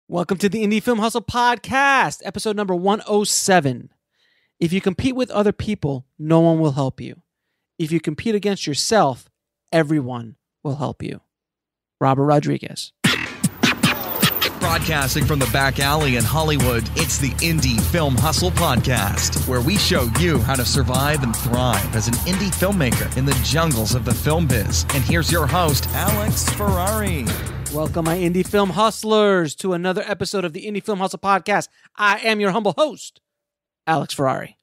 Welcome to the Indie Film Hustle Podcast, episode number 107. If you compete with other people, no one will help you. If you compete against yourself, everyone will help you. Robert Rodriguez. Broadcasting from the back alley in Hollywood, it's the Indie Film Hustle Podcast, where we show you how to survive and thrive as an indie filmmaker in the jungles of the film biz. And here's your host, Alex Ferrari. Welcome, my indie film hustlers, to another episode of the Indie Film Hustle Podcast. I am your humble host, Alex Ferrari.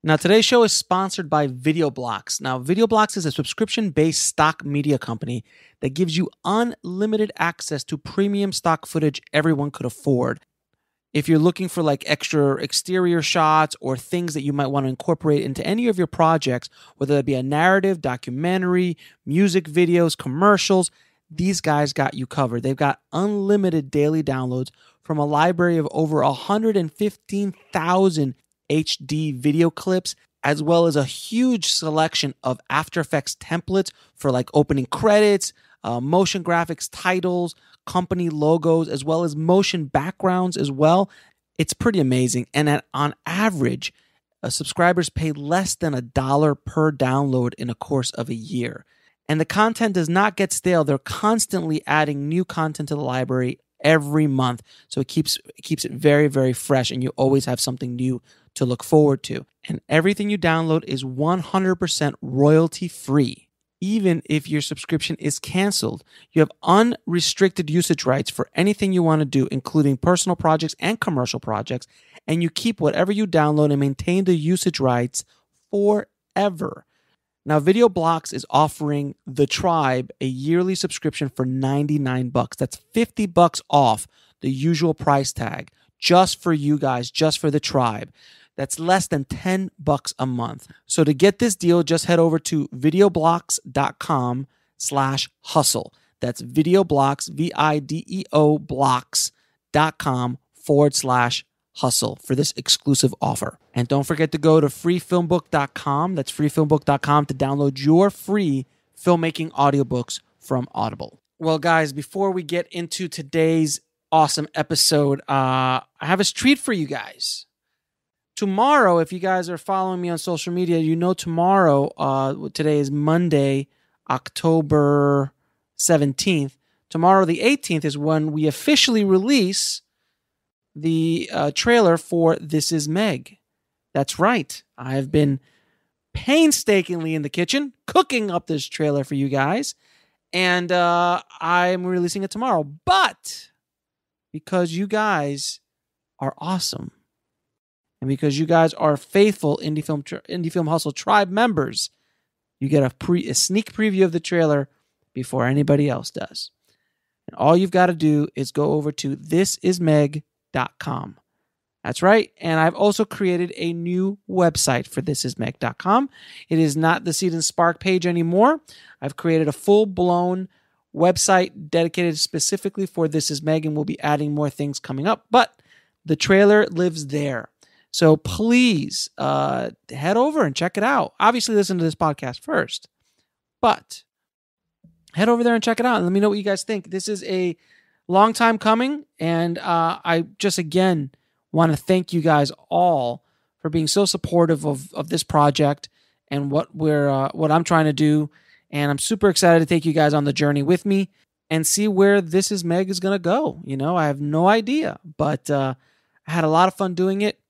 Now, today's show is sponsored by VideoBlocks. Now, VideoBlocks is a subscription-based stock media company that gives you unlimited access to premium stock footage everyone could afford. If you're looking for like extra exterior shots or things that you might want to incorporate into any of your projects, whether that be a narrative, documentary, music videos, commercials, these guys got you covered. They've got unlimited daily downloads from a library of over 115,000 HD video clips, as well as a huge selection of After Effects templates for like opening credits, motion graphics, titles, company logos, as well as motion backgrounds as well. It's pretty amazing. And on average, subscribers pay less than $1 per download in a course of a year. And the content does not get stale. They're constantly adding new content to the library every month. So it keeps it very, very fresh, and you always have something new to look forward to. And everything you download is 100% royalty free. Even if your subscription is canceled, you have unrestricted usage rights for anything you want to do, including personal projects and commercial projects. And you keep whatever you download and maintain the usage rights forever. Now, VideoBlocks is offering The Tribe a yearly subscription for $99. That's $50 off the usual price tag, just for you guys, just for The Tribe. That's less than $10 a month. So to get this deal, just head over to videoblocks.com/hustle. That's VideoBlocks, VIDEO blocks.com/hustle for this exclusive offer. And don't forget to go to freefilmbook.com. That's freefilmbook.com to download your free filmmaking audiobooks from Audible. Well, guys, before we get into today's awesome episode, I have a treat for you guys. Tomorrow, if you guys are following me on social media, you know tomorrow, today is Monday, October 17th. Tomorrow, the 18th, is when we officially release the trailer for This Is Meg. That's right. I have been painstakingly in the kitchen cooking up this trailer for you guys, and I'm releasing it tomorrow. But because you guys are awesome, and because you guys are faithful Indie Film Hustle Tribe members, you get a sneak preview of the trailer before anybody else does. And all you've got to do is go over to thisismeg.com. That's right. And I've also created a new website for thisismeg.com. It is not the Seed and Spark page anymore. I've created a full-blown website dedicated specifically for This Is Meg, and we'll be adding more things coming up. But the trailer lives there. So please head over and check it out. Obviously, listen to this podcast first, but head over there and check it out and let me know what you guys think. This is a long time coming, and I just, again, want to thank you guys all for being so supportive of this project and what I'm trying to do. And I'm super excited to take you guys on the journey with me and see where This Is Meg is going to go. You know, I have no idea, but I had a lot of fun doing it.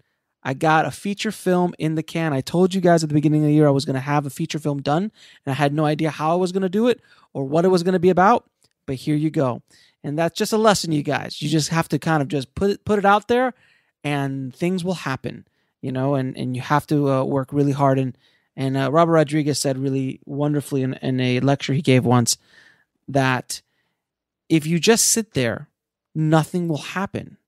I got a feature film in the can. I told you guys at the beginning of the year I was going to have a feature film done, and I had no idea how I was going to do it or what it was going to be about. But here you go. And that's just a lesson, you guys. You just have to kind of just put it out there, and things will happen, you know, and you have to work really hard. And Robert Rodriguez said really wonderfully in a lecture he gave once that if you just sit there, nothing will happen.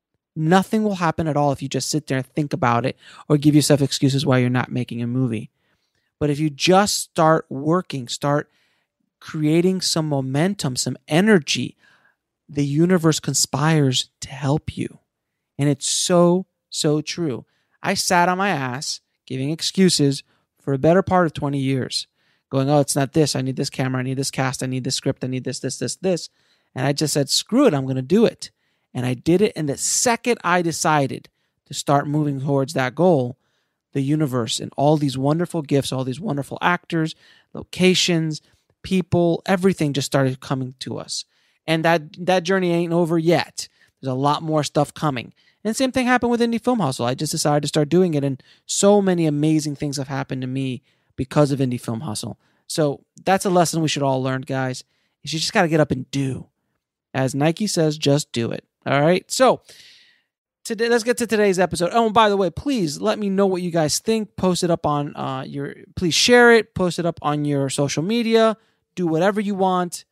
Nothing will happen at all if you just sit there and think about it or give yourself excuses why you're not making a movie. But if you just start working, start creating some momentum, some energy, the universe conspires to help you. And it's so, so true. I sat on my ass giving excuses for a better part of 20 years, going, oh, it's not this. I need this camera. I need this cast. I need this script. I need this. And I just said, screw it. I'm going to do it. And I did it. And the second I decided to start moving towards that goal, the universe and all these wonderful gifts, all these wonderful actors, locations, people, everything just started coming to us. And that journey ain't over yet. There's a lot more stuff coming. And same thing happened with Indie Film Hustle. I just decided to start doing it, and so many amazing things have happened to me because of Indie Film Hustle. So that's a lesson we should all learn, guys. You just got to get up and do. As Nike says, just do it. All right? So today, let's get to today's episode. Oh, and by the way, please let me know what you guys think. Post it up on please share it. Post it up on your social media. Do whatever you want.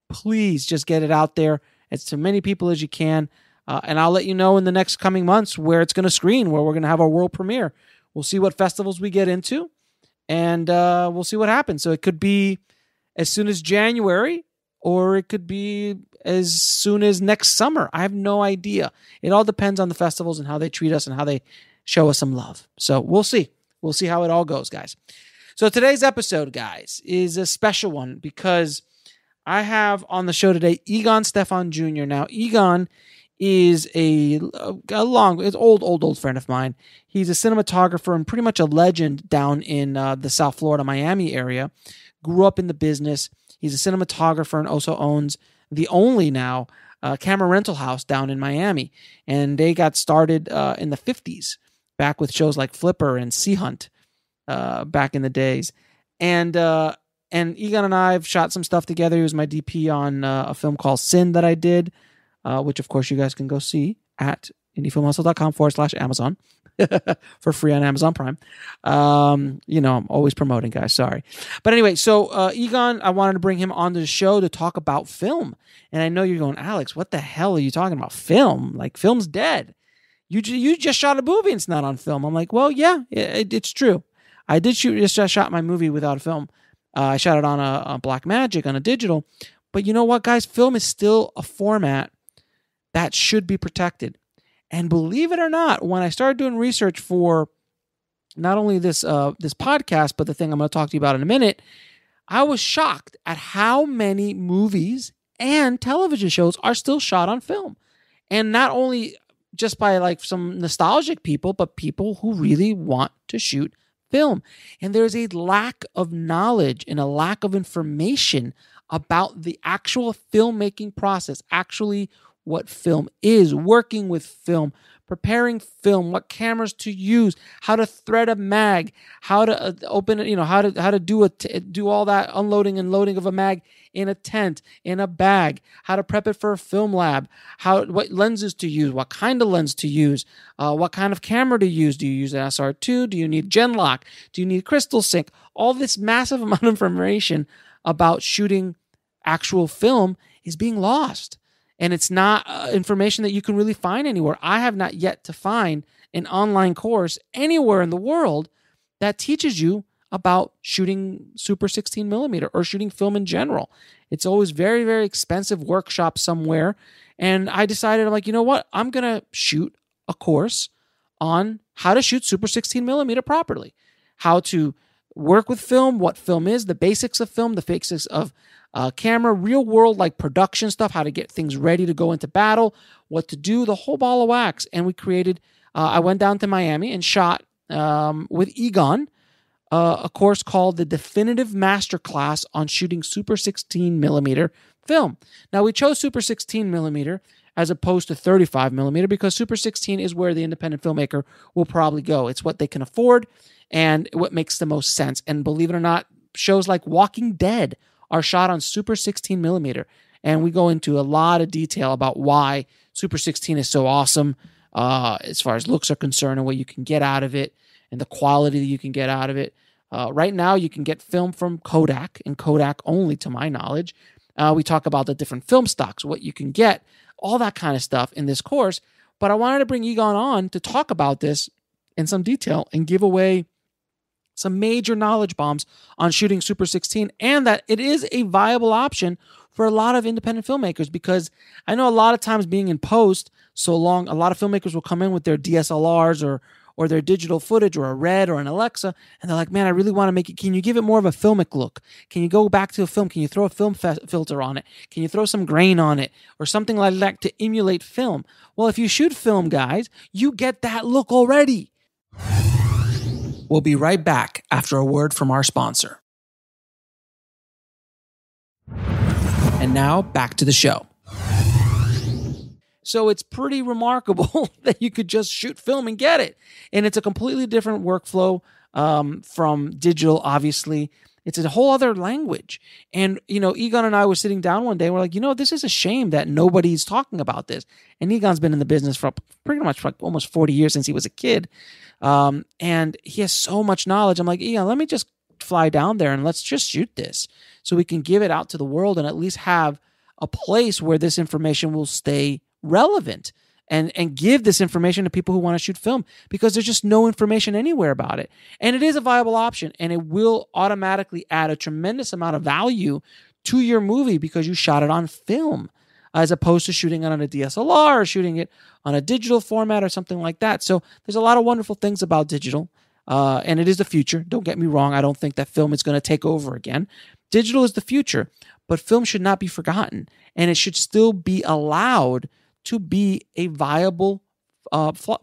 Please just get it out there as to many people as you can. And I'll let you know in the next coming months where it's going to screen, where we're going to have our world premiere. We'll see what festivals we get into, and we'll see what happens. So it could be as soon as January, or it could be as soon as next summer. I have no idea. It all depends on the festivals and how they treat us and how they show us some love. So we'll see. We'll see how it all goes, guys. So today's episode, guys, is a special one because I have on the show today Egon Stefan Jr. Now, Egon is it's old friend of mine. He's a cinematographer and pretty much a legend down in the South Florida, Miami area. Grew up in the business. He's a cinematographer and also owns the only now camera rental house down in Miami. And they got started in the 50s, back with shows like Flipper and Sea Hunt back in the days. And Egon and I have shot some stuff together. He was my DP on a film called Sin that I did, which, of course, you guys can go see at indiefilmhustle.com/Amazon for free on Amazon Prime. I'm always promoting, guys. Sorry. But anyway, so Egon, I wanted to bring him onto the show to talk about film. And I know you're going, Alex, what the hell are you talking about? Film? Like, film's dead. You just shot a movie and it's not on film. I'm like, well, yeah, it's true. I did just shot my movie without a film. I shot it on a Blackmagic, on a digital. But you know what, guys? Film is still a format that should be protected. And believe it or not, when I started doing research for not only this podcast, but the thing I'm going to talk to you about in a minute, I was shocked at how many movies and television shows are still shot on film. And not only just by like some nostalgic people, but people who really want to shoot film. And there's a lack of knowledge and a lack of information about the actual filmmaking process, actually what film is, working with film, preparing film, what cameras to use, how to thread a mag, how to open it, how to do all that unloading and loading of a mag in a tent, in a bag, how to prep it for a film lab, what lenses to use, what kind of lens to use, what kind of camera to use. Do you use an SR2? Do you need Genlock? Do you need crystal sync? All this massive amount of information about shooting actual film is being lost. And it's not information that you can really find anywhere. I have not yet to find an online course anywhere in the world that teaches you about shooting Super 16 millimeter or shooting film in general. It's always very, very expensive workshop somewhere. And I decided, I'm like, you know what? I'm going to shoot a course on how to shoot Super 16 millimeter properly, how to work with film, what film is, the basics of film, the basics of camera, real world like production stuff, how to get things ready to go into battle, what to do, the whole ball of wax. And we created, I went down to Miami and shot with Egon a course called the Definitive Masterclass on Shooting Super 16 millimeter film. Now we chose Super 16 millimeter as opposed to 35 millimeter because Super 16 is where the independent filmmaker will probably go. It's what they can afford and what makes the most sense. And believe it or not, shows like Walking Dead are shot on Super 16 millimeter. And we go into a lot of detail about why Super 16 is so awesome as far as looks are concerned and what you can get out of it and the quality that you can get out of it. Right now, you can get film from Kodak and Kodak only, to my knowledge. We talk about the different film stocks, what you can get, all that kind of stuff in this course. But I wanted to bring Egon on to talk about this in some detail and give away some major knowledge bombs on shooting Super 16 and that it is a viable option for a lot of independent filmmakers because I know a lot of times being in post so long, a lot of filmmakers will come in with their DSLRs or their digital footage or a Red or an Alexa, and they're like, man, I really want to make it. Can you give it more of a filmic look? Can you go back to a film? Can you throw a film filter on it? Can you throw some grain on it or something like that to emulate film? Well, if you shoot film, guys, you get that look already. We'll be right back after a word from our sponsor. And now back to the show. So it's pretty remarkable that you could just shoot film and get it. And it's a completely different workflow from digital, obviously. It's a whole other language. And, Egon and I were sitting down one day and we're like, this is a shame that nobody's talking about this. And Egon's been in the business for pretty much like almost 40 years since he was a kid. And he has so much knowledge. I'm like, Egon, let me just fly down there and let's just shoot this so we can give it out to the world and at least have a place where this information will stay relevant and give this information to people who want to shoot film, because there's just no information anywhere about it. And it is a viable option, and it will automatically add a tremendous amount of value to your movie because you shot it on film as opposed to shooting it on a DSLR or shooting it on a digital format or something like that. So there's a lot of wonderful things about digital, and it is the future. Don't get me wrong. I don't think that film is going to take over again. Digital is the future, but film should not be forgotten, and it should still be allowed to be a viable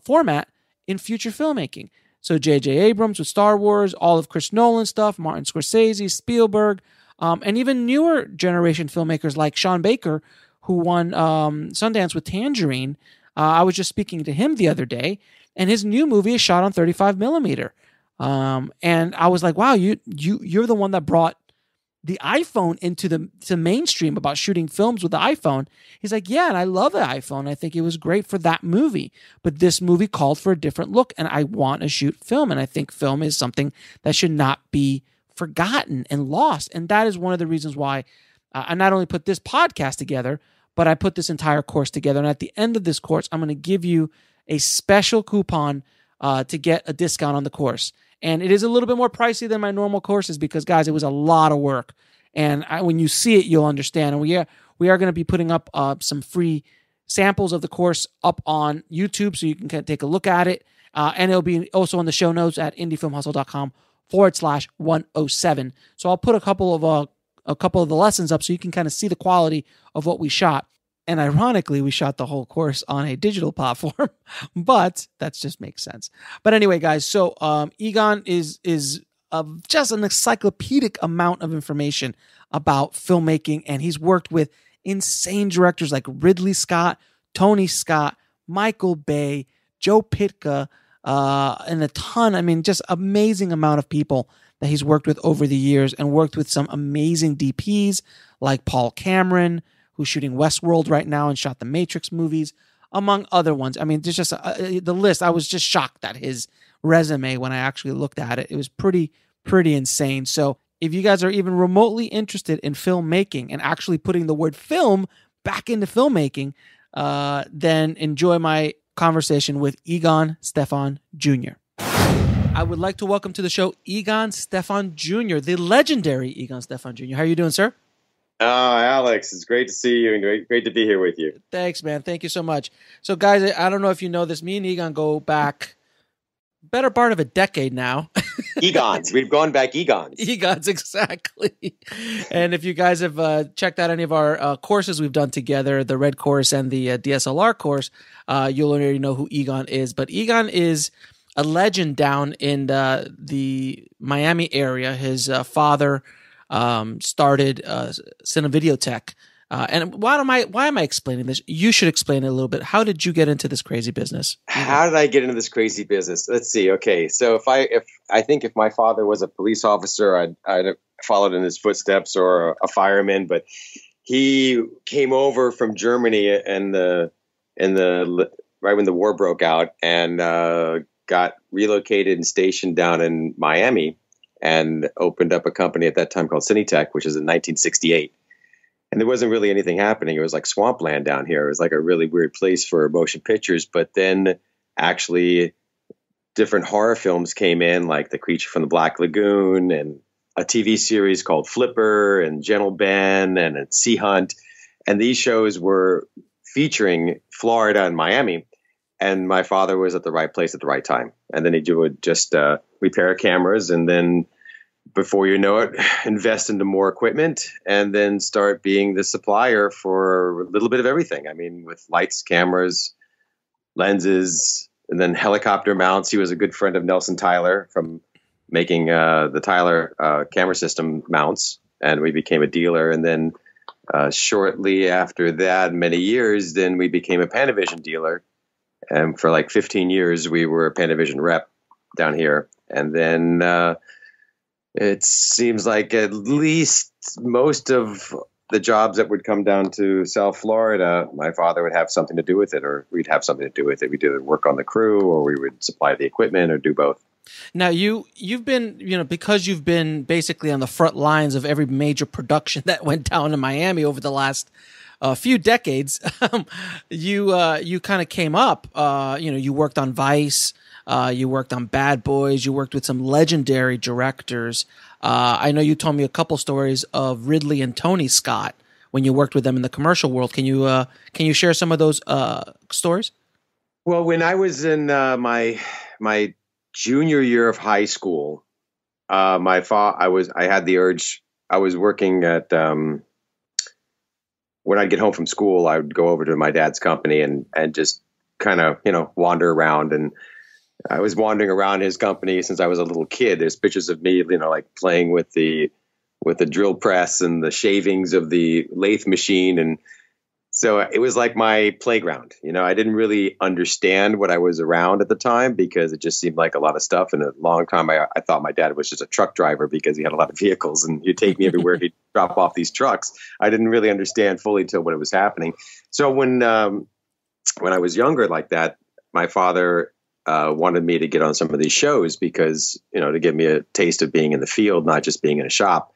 format in future filmmaking. So J.J. Abrams with Star Wars, all of Chris Nolan stuff, Martin Scorsese, Spielberg, and even newer generation filmmakers like Sean Baker, who won Sundance with Tangerine. I was just speaking to him the other day, and his new movie is shot on 35 millimeter. And I was like, wow, you're the one that brought the iPhone to mainstream about shooting films with the iPhone. He's like, yeah, and I love the iPhone. I think it was great for that movie, but this movie called for a different look, and I want to shoot film, and I think film is something that should not be forgotten and lost, and that is one of the reasons why I not only put this podcast together, but I put this entire course together, and at the end of this course, I'm going to give you a special coupon to get a discount on the course. And it is a little bit more pricey than my normal courses because, guys, it was a lot of work. And when you see it, you'll understand. And we are going to be putting up some free samples of the course up on YouTube so you can take a look at it. And it'll be also in the show notes at indiefilmhustle.com/107. So I'll put a couple of the lessons up so you can kind of see the quality of what we shot. And ironically, we shot the whole course on a digital platform, but that just makes sense. But anyway, guys, so Egon is just an encyclopedic amount of information about filmmaking, and he's worked with insane directors like Ridley Scott, Tony Scott, Michael Bay, Joe Pytka, and a ton, just amazing amount of people that he's worked with over the years, and worked with some amazing DPs like Paul Cameron, who's shooting Westworld right now and shot the Matrix movies, among other ones. There's just the list. I was just shocked at his resume when I actually looked at it. It was pretty insane. So if you guys are even remotely interested in filmmaking and actually putting the word film back into filmmaking, then enjoy my conversation with Egon Stefan Jr. I would like to welcome to the show Egon Stefan Jr., the legendary Egon Stefan Jr. How are you doing, sir? Alex, it's great to see you and great to be here with you. Thanks, man. Thank you so much. So, guys, I don't know if you know this. Me and Egon go back better part of a decade now. Egons. We've gone back Egons. Egons, exactly. And if you guys have checked out any of our courses we've done together, the Red course and the DSLR course, you'll already know who Egon is. But Egon is a legend down in the Miami area. His father started Cinevideotech. And why am I explaining this? You should explain it a little bit. How did you get into this crazy business? How did I get into this crazy business? Let's see. Okay, so if my father was a police officer, I'd have followed in his footsteps, or a fireman. But he came over from Germany right when the war broke out, and got relocated and stationed down in Miami, and opened up a company at that time called Cinetech, which is in 1968. And there wasn't really anything happening. It was like swampland down here. It was like a really weird place for motion pictures. But then actually different horror films came in, like The Creature from the Black Lagoon, and a TV series called Flipper, and Gentle Ben, and Sea Hunt. And these shows were featuring Florida and Miami. and my father was at the right place at the right time. And then he would just repair cameras, and then before you know it, invest into more equipment, and then start being the supplier for a little bit of everything. I mean, with lights, cameras, lenses, and then helicopter mounts. He was a good friend of Nelson Tyler from making the Tyler camera system mounts, and we became a dealer. And then shortly after that, many years, then we became a Panavision dealer. And for like 15 years, we were a Panavision rep down here. And then it seems like at least most of the jobs that would come down to South Florida, my father would have something to do with it, or we'd have something to do with it. We'd either work on the crew, or we would supply the equipment, or do both. Now you've been, because you've been basically on the front lines of every major production that went down in Miami over the last few decades. You kind of came up. You worked on Vice. You worked on Bad Boys. You worked with some legendary directors. I know you told me a couple stories of Ridley and Tony Scott when you worked with them in the commercial world. Can you share some of those stories? Well, when I was in my junior year of high school, I had the urge. I was working at when I'd get home from school, I would go over to my dad's company and just kind of wander around. And I was wandering around his company since I was a little kid. There's pictures of me, like playing with the drill press and the shavings of the lathe machine. And so it was like my playground. I didn't really understand what I was around at the time because it just seemed like a lot of stuff. And a long time I thought my dad was just a truck driver because he had a lot of vehicles and he'd take me everywhere. He'd drop off these trucks. I didn't really understand fully till when it was happening. So when I was younger like that, my father wanted me to get on some of these shows because, to give me a taste of being in the field, not just being in a shop.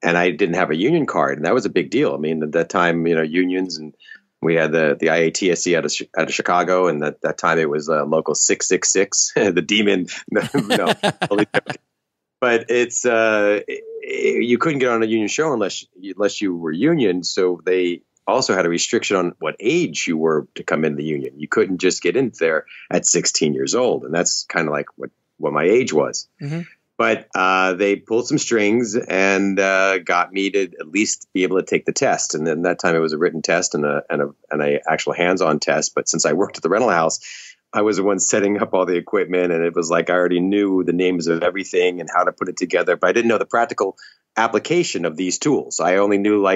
And I didn't have a union card, and that was a big deal. I mean, at that time, unions, and we had the IATSC out of Chicago, and that time it was local 666, the demon. No. But it's you couldn't get on a union show unless you were union. So they also had a restriction on what age you were to come in the union. You couldn't just get in there at 16 years old, and that's kind of like what my age was. Mm-hmm. But they pulled some strings and got me to at least be able to take the test. And then that time it was a written test and a actual hands-on test. But since I worked at the rental house, I was the one setting up all the equipment, and it was like I already knew the names of everything and how to put it together. But I didn't know the practical application of these tools. I only knew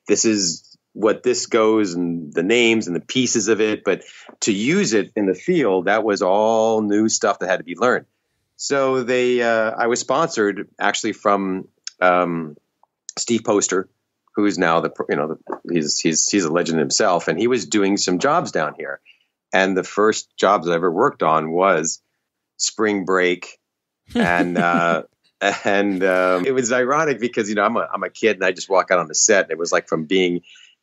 this is what this goes and the names and the pieces of it. But to use it in the field, that was all new stuff that had to be learned. So I was sponsored actually from Steve Poster, who is now he's a legend himself, and he was doing some jobs down here. And the first jobs I ever worked on was Spring Break, and it was ironic because I'm a kid and I just walk out on the set. And it was like from being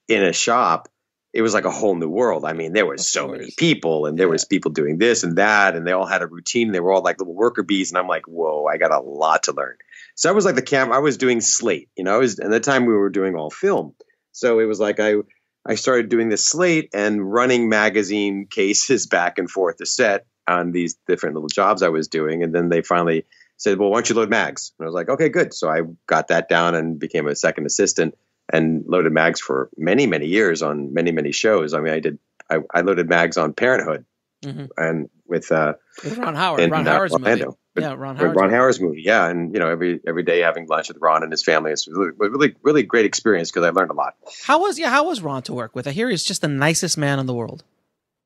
in a shop. It was like a whole new world. I mean, there were so many people, and there was people doing this and that, and they all had a routine. They were all like little worker bees, and I'm like, whoa, I got a lot to learn. So I was like the camera. I was doing slate, at the time we were doing all film. So it was like I started doing this slate and running magazine cases back and forth to set on these different little jobs I was doing, and then they finally said, well, why don't you load mags? And I was like, okay, good. So I got that down and became a second assistant. And loaded mags for many, many years on many, many shows. I mean, I loaded mags on Parenthood, mm-hmm. and with Ron Howard, Ron Howard's Orlando. Movie. Yeah, Ron Howard's movie. Yeah, and every day having lunch with Ron and his family. It's really, really great experience because I learned a lot. How was Ron to work with? I hear he's just the nicest man in the world.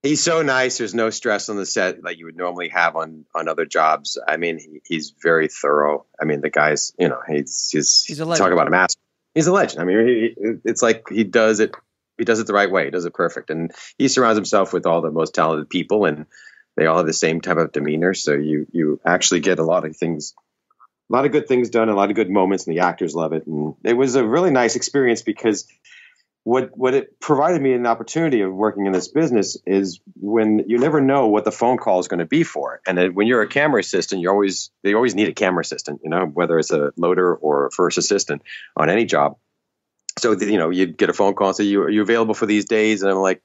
He's so nice. There's no stress on the set like you would normally have on other jobs. I mean, he's very thorough. I mean, the guy's he's a legend. Talk about a master. He's a legend. I mean, it's like he does it the right way. He does it perfect. And he surrounds himself with all the most talented people, and they all have the same type of demeanor. So you actually get a lot of good things done, a lot of good moments, and the actors love it. And it was a really nice experience because what it provided me an opportunity of working in this business is when you never know what the phone call is going to be for. And when you're a camera assistant, they always need a camera assistant, whether it's a loader or a first assistant on any job. So, you'd get a phone call and say, are you available for these days? And I'm like,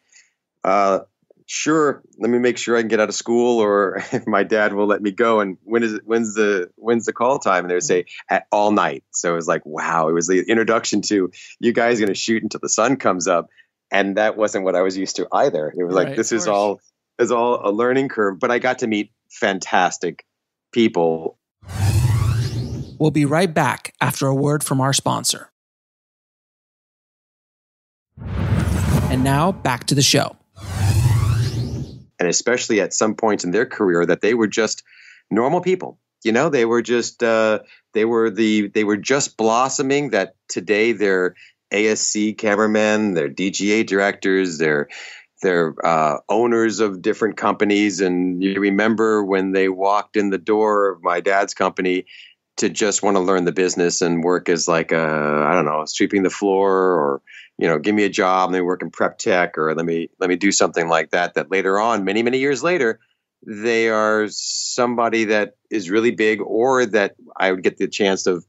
sure, let me make sure I can get out of school, or if my dad will let me go. And when's the call time? And they would say at all night. So it was like, wow, it was the introduction to you guys going to shoot until the sun comes up. And that wasn't what I was used to either. It was like, this is all a learning curve, but I got to meet fantastic people. We'll be right back after a word from our sponsor. And now back to the show. And especially at some points in their career that they were just normal people. You know, they were just they were just blossoming. That today they're ASC cameramen, they're DGA directors, they're owners of different companies. And you remember when they walked in the door of my dad's company to just want to learn the business and work as like I don't know, sweeping the floor, or, you know, give me a job and they work in prep tech, or let me do something like that. That later on, many, many years later, they are somebody that is really big, or that I would get the chance of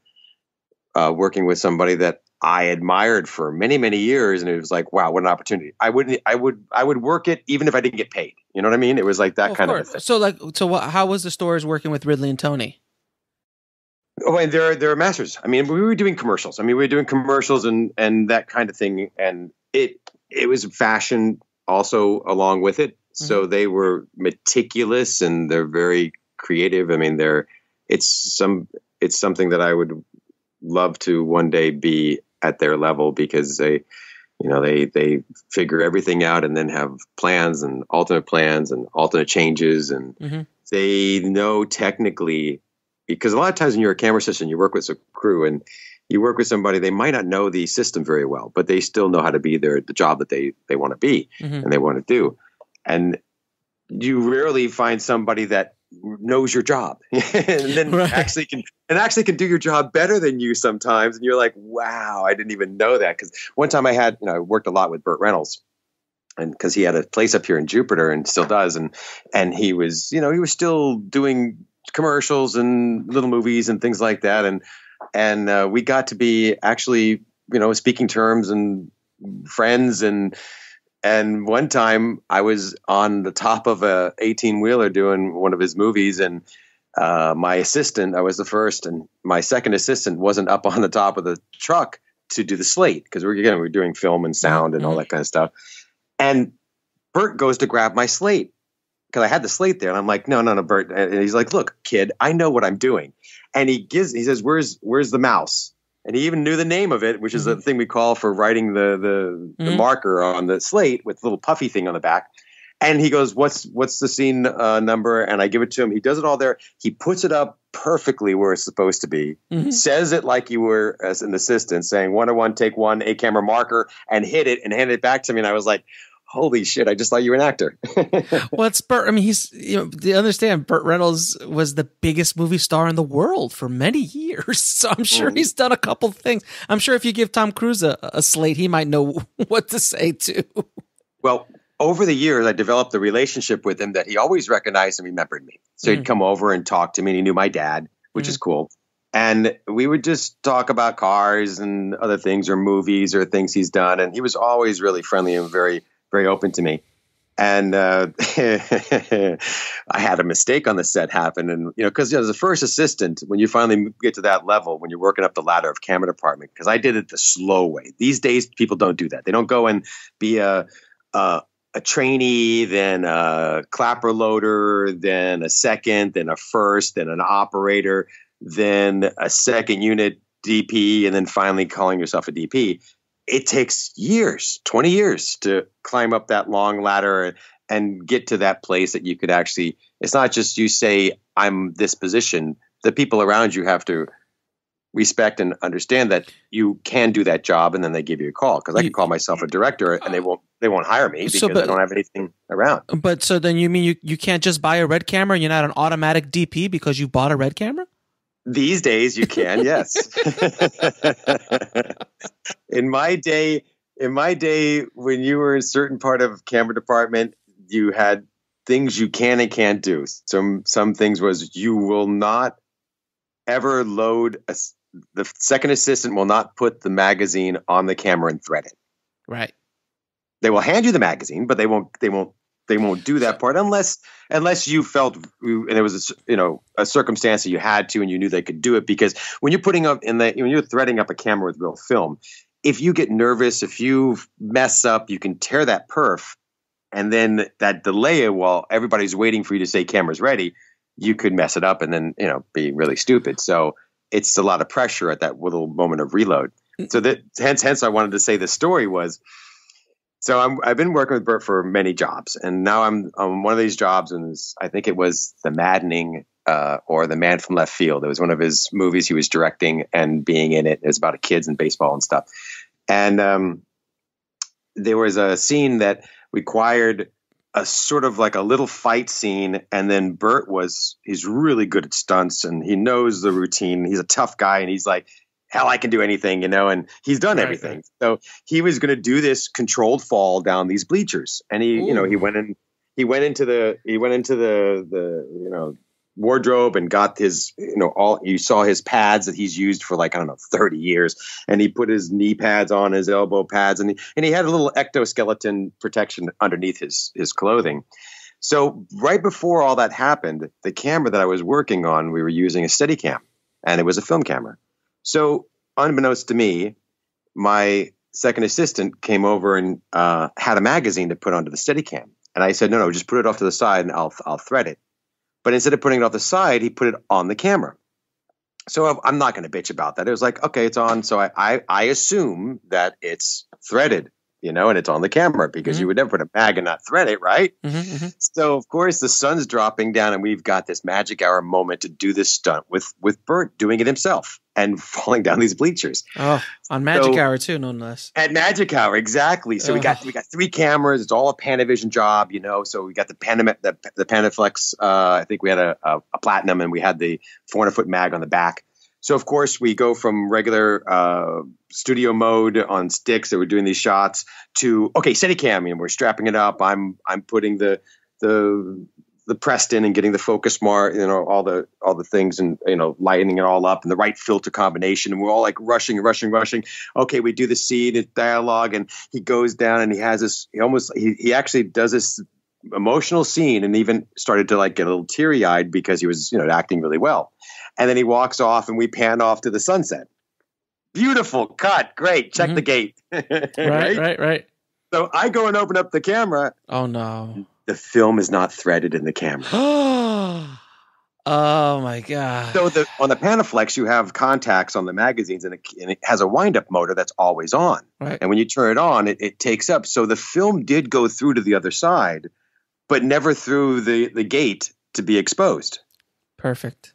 working with somebody that I admired for many, many years. And it was like, wow, what an opportunity. I would work it even if I didn't get paid. You know what I mean? It was like that kind of a thing. So how was the stories working with Ridley and Tony? Oh, and they're masters. I mean, we were doing commercials. And that kind of thing. And it was fashion also along with it. Mm-hmm. So they were meticulous and they're very creative. I mean, it's something that I would love to one day be at their level, because they figure everything out and then have plans and alternate changes. And mm-hmm. they know technically. Because a lot of times when you're a camera assistant, you work with a crew and you work with somebody, they might not know the system very well, but they still know how to be the job that they want to be mm-hmm. and they want to do. And you rarely find somebody that knows your job and then actually can do your job better than you sometimes. And you're like, wow, I didn't even know that. Because one time I worked a lot with Burt Reynolds. And because he had a place up here in Jupiter and still does. And he was still doing commercials and little movies and things like that. And we got to be actually, speaking terms and friends. And one time I was on the top of a 18-wheeler doing one of his movies. And my assistant, I was the first, and my second assistant wasn't up on the top of the truck to do the slate. Because we're doing film and sound and all that kind of stuff. And Bert goes to grab my slate, because I had the slate there, and I'm like, no, Bert. And he's like, look, kid, I know what I'm doing. And he says, where's the mouse? And he even knew the name of it, which is the thing we call for writing the marker on the slate with the little puffy thing on the back. And he goes, what's the scene number? And I give it to him. He does it all there. He puts it up perfectly where it's supposed to be, says it like you were as an assistant, saying 101, take one, a camera marker, and hit it and hand it back to me. And I was like, holy shit, I just thought you were an actor. Well, it's Burt. I mean, you understand, Burt Reynolds was the biggest movie star in the world for many years. So I'm sure he's done a couple things. I'm sure if you give Tom Cruise a slate, he might know what to say too. Well, over the years, I developed a relationship with him that he always recognized and remembered me. So he'd come over and talk to me, and he knew my dad, which is cool. And we would just talk about cars and other things, or movies, or things he's done. And he was always really friendly and very, very open to me. And I had a mistake on the set happen. And, because as a first assistant, when you finally get to that level, when you're working up the ladder of camera department, because I did it the slow way. These days, people don't do that. They don't go and be a trainee, then a clapper loader, then a second, then a first, then an operator, then a second unit DP, and then finally calling yourself a DP. It takes years, 20 years to climb up that long ladder and get to that place that you could actually, it's not just you say, I'm this position. The people around you have to respect and understand that you can do that job, and then they give you a call. Because I can call myself a director and they won't hire me because I don't have anything around. But so then you mean you can't just buy a red camera and you're not an automatic DP because you bought a red camera? These days you can, yes. In my day, when you were in a certain part of camera department, you had things you can and can't do. Some things was you will not ever load the second assistant will not put the magazine on the camera and thread it. Right. They will hand you the magazine, but they won't they won't do that part unless you felt, and there was a circumstance that you had to, and you knew they could do it. Because when you're when you're threading up a camera with real film, if you get nervous, if you mess up, you can tear that perf, and then that delay while everybody's waiting for you to say camera's ready, you could mess it up and then be really stupid. So it's a lot of pressure at that little moment of reload. So that hence I wanted to say the story was. So I've been working with Burt for many jobs, and now I'm on one of these jobs, and I think it was The Maddening or The Man from Left Field. It was one of his movies he was directing and being in it. It was about kids and baseball and stuff. And there was a scene that required a sort of like a little fight scene, and then Burt he's really good at stunts, and he knows the routine. He's a tough guy, and he's like, hell, I can do anything, and he's done everything. Right. So he was going to do this controlled fall down these bleachers, and he went into the wardrobe and got his, you saw his pads that he's used for 30 years, and he put his knee pads on, his elbow pads, and he had a little ectoskeleton protection underneath his clothing. So right before all that happened, the camera that I was working on, we were using a Steadicam, and it was a film camera. So unbeknownst to me, my second assistant came over and had a magazine to put onto the Steadicam. And I said, no, just put it off to the side and I'll thread it. But instead of putting it off the side, he put it on the camera. So I'm not going to bitch about that. It was like, okay, it's on. So I assume that it's threaded, and it's on the camera, because you would never put a mag and not thread it, right? So of course the sun's dropping down, and we've got this magic hour moment to do this stunt with Burt doing it himself and falling down these bleachers. Oh, on Magic Hour too, nonetheless. At Magic Hour, exactly. So we got 3 cameras. It's all a Panavision job, So we got the Panaflex. I think we had a Platinum, and we had the 400-foot mag on the back. So of course we go from regular studio mode on sticks that we're doing these shots to Steadicam, and we're strapping it up. I'm putting the pressed in and getting the focus smart, all the things, and lightening it all up, and the right filter combination, and we're all like rushing. Okay, we do the scene, it's dialogue, and he goes down and he has this. He actually does this emotional scene, and even started to get a little teary eyed because he was acting really well. And then he walks off, and we pan off to the sunset. Beautiful cut, great. Check the gate. Right. So I go and open up the camera. Oh no. The film is not threaded in the camera. Oh my God. So on the Panaflex, you have contacts on the magazines, and it has a wind-up motor that's always on. Right. And when you turn it on, it takes up. So the film did go through to the other side, but never through the gate to be exposed. Perfect.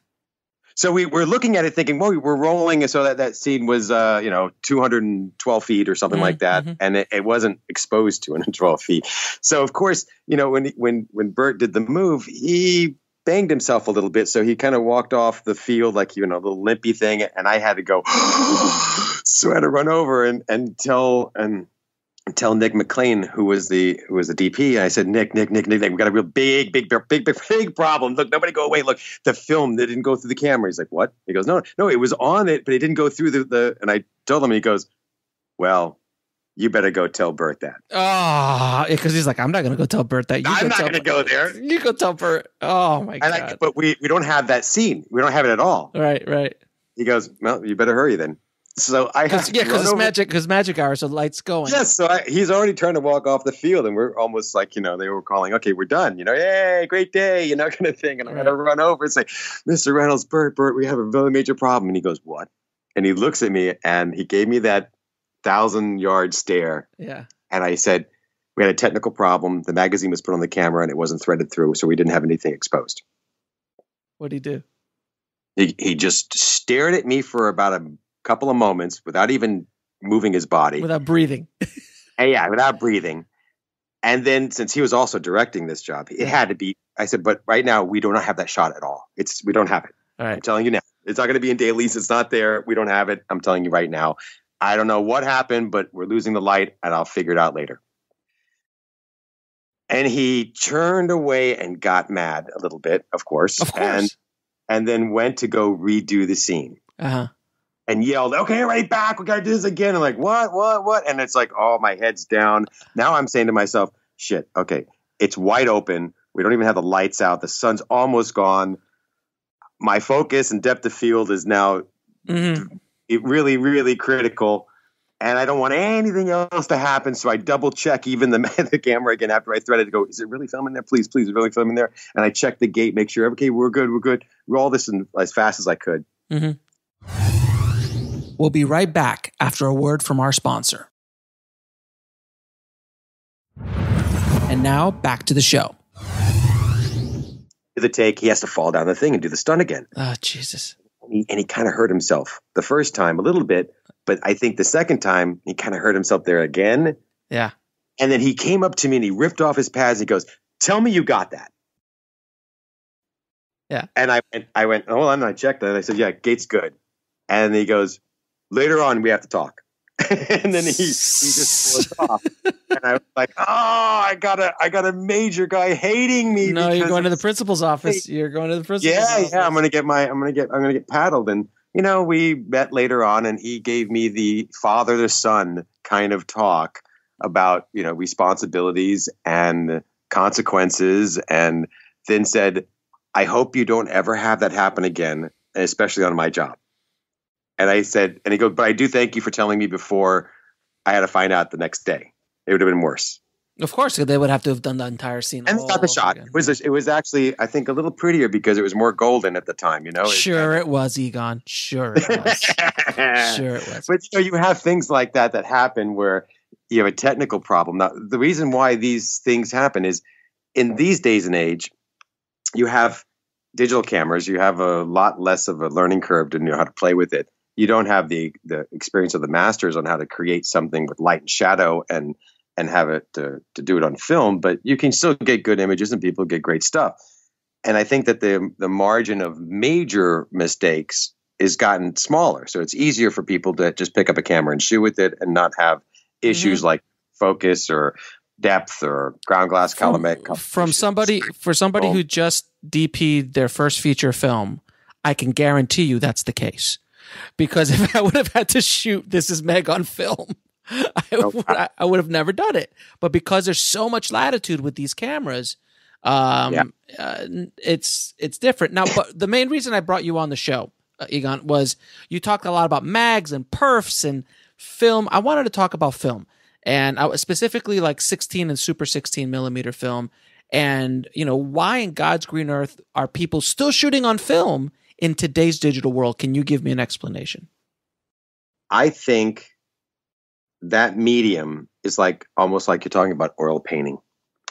So we're looking at it thinking, well, we're rolling. So that scene was, 212 feet or something like that. And it wasn't exposed 212 feet. So, of course, when Burt did the move, he banged himself a little bit. So he kind of walked off the field like, a little limpy thing. And I had to go, so I had to run over and tell Nick McLean, who was the DP. And I said, Nick, we got a real big problem. Look, nobody go away. Look, the film, they didn't go through the camera. He's like, what? He goes, no, it was on it, but it didn't go through the and I told him, he goes, well, you better go tell Burt that. Oh, because he's like, I'm not going to go tell Burt that. I'm not going to go there. You go tell Burt. Oh my God. But we don't have that scene. We don't have it at all. Right. He goes, well, you better hurry then. So I have because it's magic hour, so the light's going. Yes, so he's already trying to walk off the field, and we're almost like they were calling, okay, we're done, yay, great day, kind of thing, and I'm gonna run over and say, Mr. Reynolds, Burt, we have a really major problem, and he goes, what? And he looks at me, and he gave me that 1,000-yard stare. Yeah, and I said, we had a technical problem. The magazine was put on the camera, and it wasn't threaded through, so we didn't have anything exposed. What'd he do? He just stared at me for about a couple of moments without even moving his body, without breathing. Without breathing. And then, since he was also directing this job, it had to be. I said, but right now we do not have that shot at all. We don't have it. All right. I'm telling you now, it's not going to be in dailies. It's not there. We don't have it. I'm telling you right now. I don't know what happened, but we're losing the light, and I'll figure it out later. And he turned away and got mad a little bit, of course. And then went to go redo the scene. And yelled, okay, right back. We got to do this again. I'm like, what? And it's like, oh, my head's down. Now I'm saying to myself, shit, okay. It's wide open. We don't even have the lights out. The sun's almost gone. My focus and depth of field is now really, really critical. And I don't want anything else to happen. So I double check even the camera again after I threaded to go, is it really filming there? Please, is it really filming there? And I check the gate, make sure, okay, we're good. Roll this in as fast as I could. We'll be right back after a word from our sponsor. And now back to the show. The take, he has to fall down the thing and do the stunt again. Oh, Jesus. And he kind of hurt himself the first time a little bit, but I think the second time he kind of hurt himself there again. Yeah. And then he came up to me and he ripped off his pads. And he goes, "Tell me you got that." Yeah. And I went, hold on. And I checked it. And I said, yeah, gate's good. And he goes, "Later on, we have to talk." And then he just blew off. And I was like, oh, I got a major guy hating me. No, you're going to the principal's office. You're going to the principal's office. Yeah. I'm gonna get paddled. And we met later on, and he gave me the father to son kind of talk about responsibilities and consequences, and then said, "I hope you don't ever have that happen again, especially on my job." And I said, and he goes, "But I do thank you for telling me before I had to find out the next day. It would have been worse." Of course, they would have to have done the entire scene. And got the shot. Again. It was actually, I think, a little prettier because it was more golden at the time. Sure, it was, Egon. Sure, it was. Sure, it was. But you have things like that happen where you have a technical problem. Now, the reason why these things happen is in these days and age, you have digital cameras. You have a lot less of a learning curve to know how to play with it. You don't have the experience of the masters on how to create something with light and shadow and have it to do it on film, but you can still get good images and people get great stuff. And I think that the margin of major mistakes is gotten smaller. So it's easier for people to just pick up a camera and shoot with it and not have issues like focus or depth or ground glass column. For somebody who just DP'd their first feature film, I can guarantee you that's the case. Because if I would have had to shoot This Is Meg on film, I would have never done it. But because there's so much latitude with these cameras, it's different. Now, but the main reason I brought you on the show, Egon, was you talked a lot about mags and perfs and film. I wanted to talk about film, and I was specifically like 16 and super 16 millimeter film. And why in God's green earth are people still shooting on film in today's digital world? Can you give me an explanation? I think that medium is almost like you're talking about oil painting.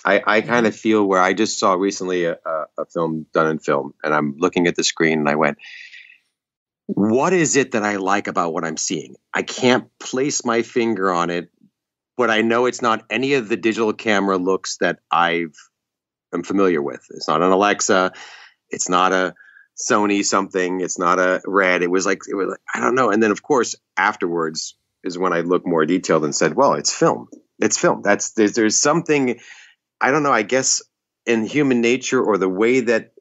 I kind of feel where I just saw recently a film done in film, and I'm looking at the screen and I went, what is it that I like about what I'm seeing? I can't place my finger on it, but I know it's not any of the digital camera looks that I'm familiar with. It's not an Alexa. It's not a Sony something. It's not a Red. It was like, I don't know. And then of course afterwards is when I looked more detailed and said, well, it's film. It's film. There's something, I don't know, I guess in human nature or the way that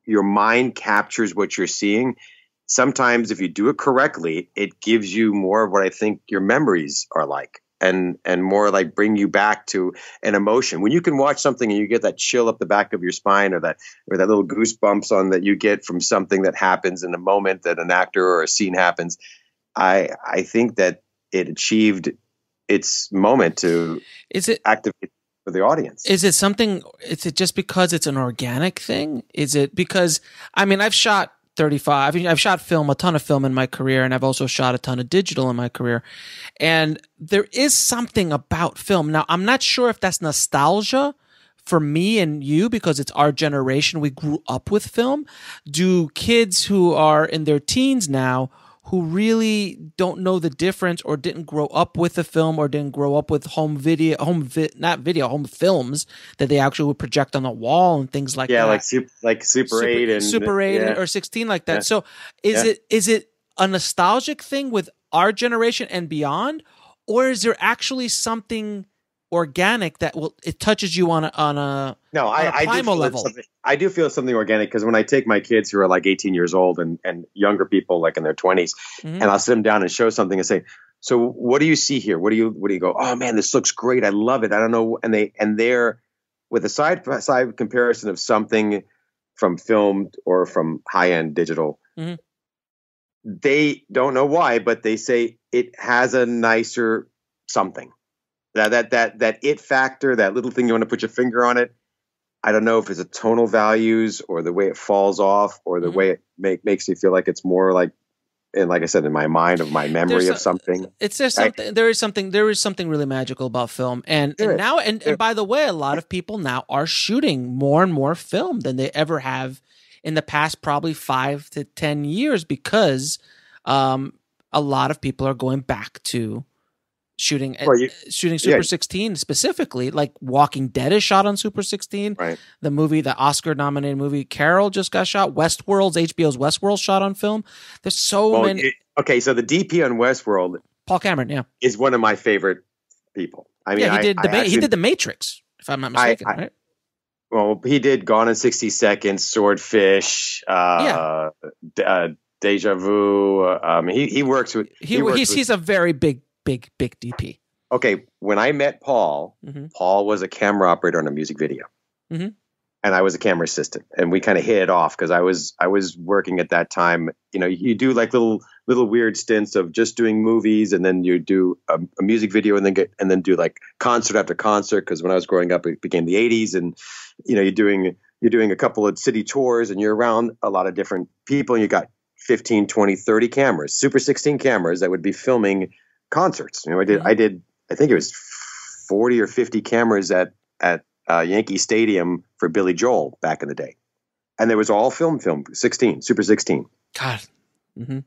your mind captures what you're seeing. Sometimes if you do it correctly, it gives you more of what I think your memories are like. And more like bring you back to an emotion. When you can watch something and you get that chill up the back of your spine or that little goosebumps on that you get from something that happens in a moment that an actor or a scene happens, I think that it achieved its moment to activate for the audience. Is it just because it's an organic thing? Is it because, I've shot 35. I've shot a ton of film in my career, and I've also shot a ton of digital in my career. And there is something about film. Now, I'm not sure if that's nostalgia for me and you because it's our generation. We grew up with film. Do kids who are in their teens now who really don't know the difference or didn't grow up with the film or didn't grow up with home films that they actually would project on the wall and things like that. Yeah, like Super 8 and Super 8 or 16 like that. Yeah. So is it a nostalgic thing with our generation and beyond, or is there actually something organic that it touches you on a primal level? I do feel something organic because when I take my kids who are like 18 years old and younger people like in their 20s, and I'll sit them down and show something and say, so what do you see here? What do you go, oh man, this looks great. I love it. I don't know. And with a side by side comparison of something from filmed or from high end digital, they don't know why, but they say it has a nicer something. That it factor, that little thing you want to put your finger on it. I don't know if it's a tonal values or the way it falls off or the way it makes you feel like it's more like, and like I said, in my mind of my memory of something. It's just something. There is something really magical about film, and by the way, a lot of people now are shooting more and more film than they ever have in the past, probably 5 to 10 years, because a lot of people are going back to shooting Super 16 specifically. Like Walking Dead is shot on Super 16. Right. The Oscar nominated movie Carol just got shot. HBO's Westworld shot on film. There's so many. Okay, so the DP on Westworld, Paul Cameron, is one of my favorite people. I mean, he did The Matrix, if I'm not mistaken, right? Well, he did Gone in 60 Seconds, Swordfish, Deja Vu. He works with. He's a very big DP. Okay, when I met Paul, Paul was a camera operator on a music video, and I was a camera assistant, and we kind of hit it off because I was working at that time. You know, you do like little weird stints of just doing movies, and then you do a music video, and then do like concert after concert. Because when I was growing up, it became the '80s, and you know, you're doing a couple of city tours, and you're around a lot of different people, and you got 15, 20, 30 cameras, Super 16 cameras that would be filming concerts. You know, I think it was 40 or 50 cameras at Yankee Stadium for Billy Joel back in the day. And there was all film, Super 16. God.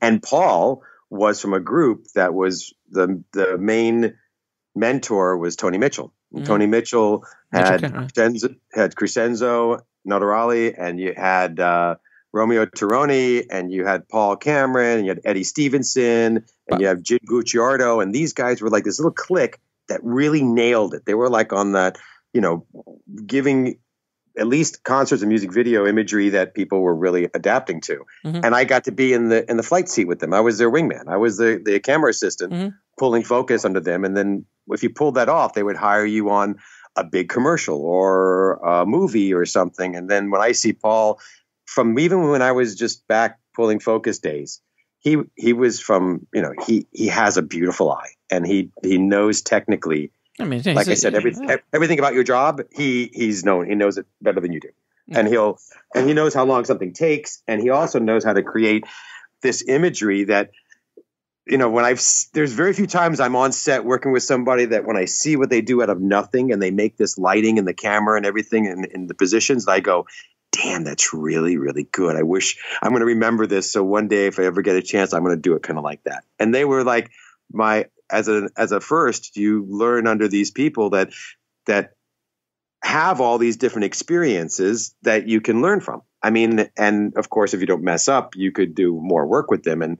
And Paul was from a group that was the main mentor was Tony Mitchell. Tony Mitchell had Crescenzo, Notarali, and you had Romeo Tironi, and you had Paul Cameron, and you had Eddie Stevenson, and you have Jim Gucciardo, and these guys were like this little clique that really nailed it. They were like on that, you know, giving at least concerts and music video imagery that people were really adapting to. And I got to be in the flight seat with them. I was their wingman. I was the camera assistant pulling focus under them. And then if you pulled that off, they would hire you on a big commercial or a movie or something. And then when I see Paul, from even when I was just back pulling focus days, he was from, you know, he has a beautiful eye, and he knows technically. I mean, like I said, everything about your job, he knows it better than you do. And he knows how long something takes, and he also knows how to create this imagery that, you know, there's very few times I'm on set working with somebody that when I see what they do out of nothing, and they make this lighting and the camera and everything and the positions, I go, damn, that's really, really good. I wish I'm going to remember this. So one day, if I ever get a chance, I'm going to do it kind of like that. And they were like as a first, you learn under these people that have all these different experiences that you can learn from. I mean, and of course, if you don't mess up, you could do more work with them, and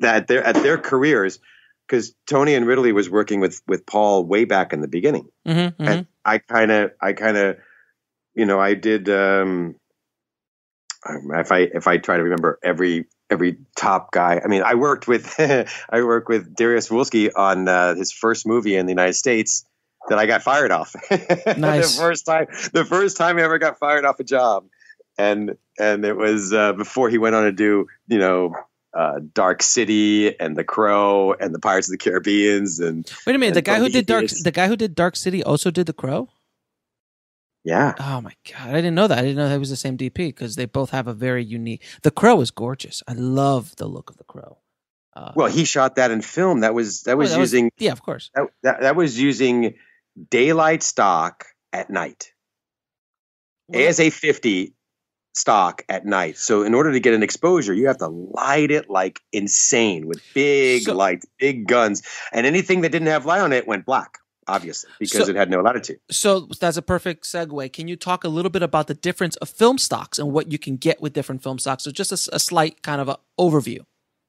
that at their careers, because Tony and Ridley was working with Paul way back in the beginning. And I kind of, you know, I did, if I try to remember every top guy. I mean, I worked with Darius Wolski on his first movie in the United States that I got fired off. Nice. the first time I ever got fired off a job, and it was before he went on to do, you know, Dark City and The Crow and the Pirates of the Caribbeans. And wait a minute, the guy who did Dark City also did The Crow. Yeah. Oh my God. I didn't know that. I didn't know that was the same DP, because they both have a very unique. The Crow is gorgeous. I love the look of The Crow. Well, he shot that in film. That was using. Yeah, of course. That was using daylight stock at night. ASA 50 stock at night. So in order to get an exposure, you have to light it like insane with big lights, big guns, and anything that didn't have light on it went black. Obviously, because it had no latitude. So that's a perfect segue. Can you talk a little bit about the difference of film stocks and what you can get with different film stocks? So just a slight kind of a overview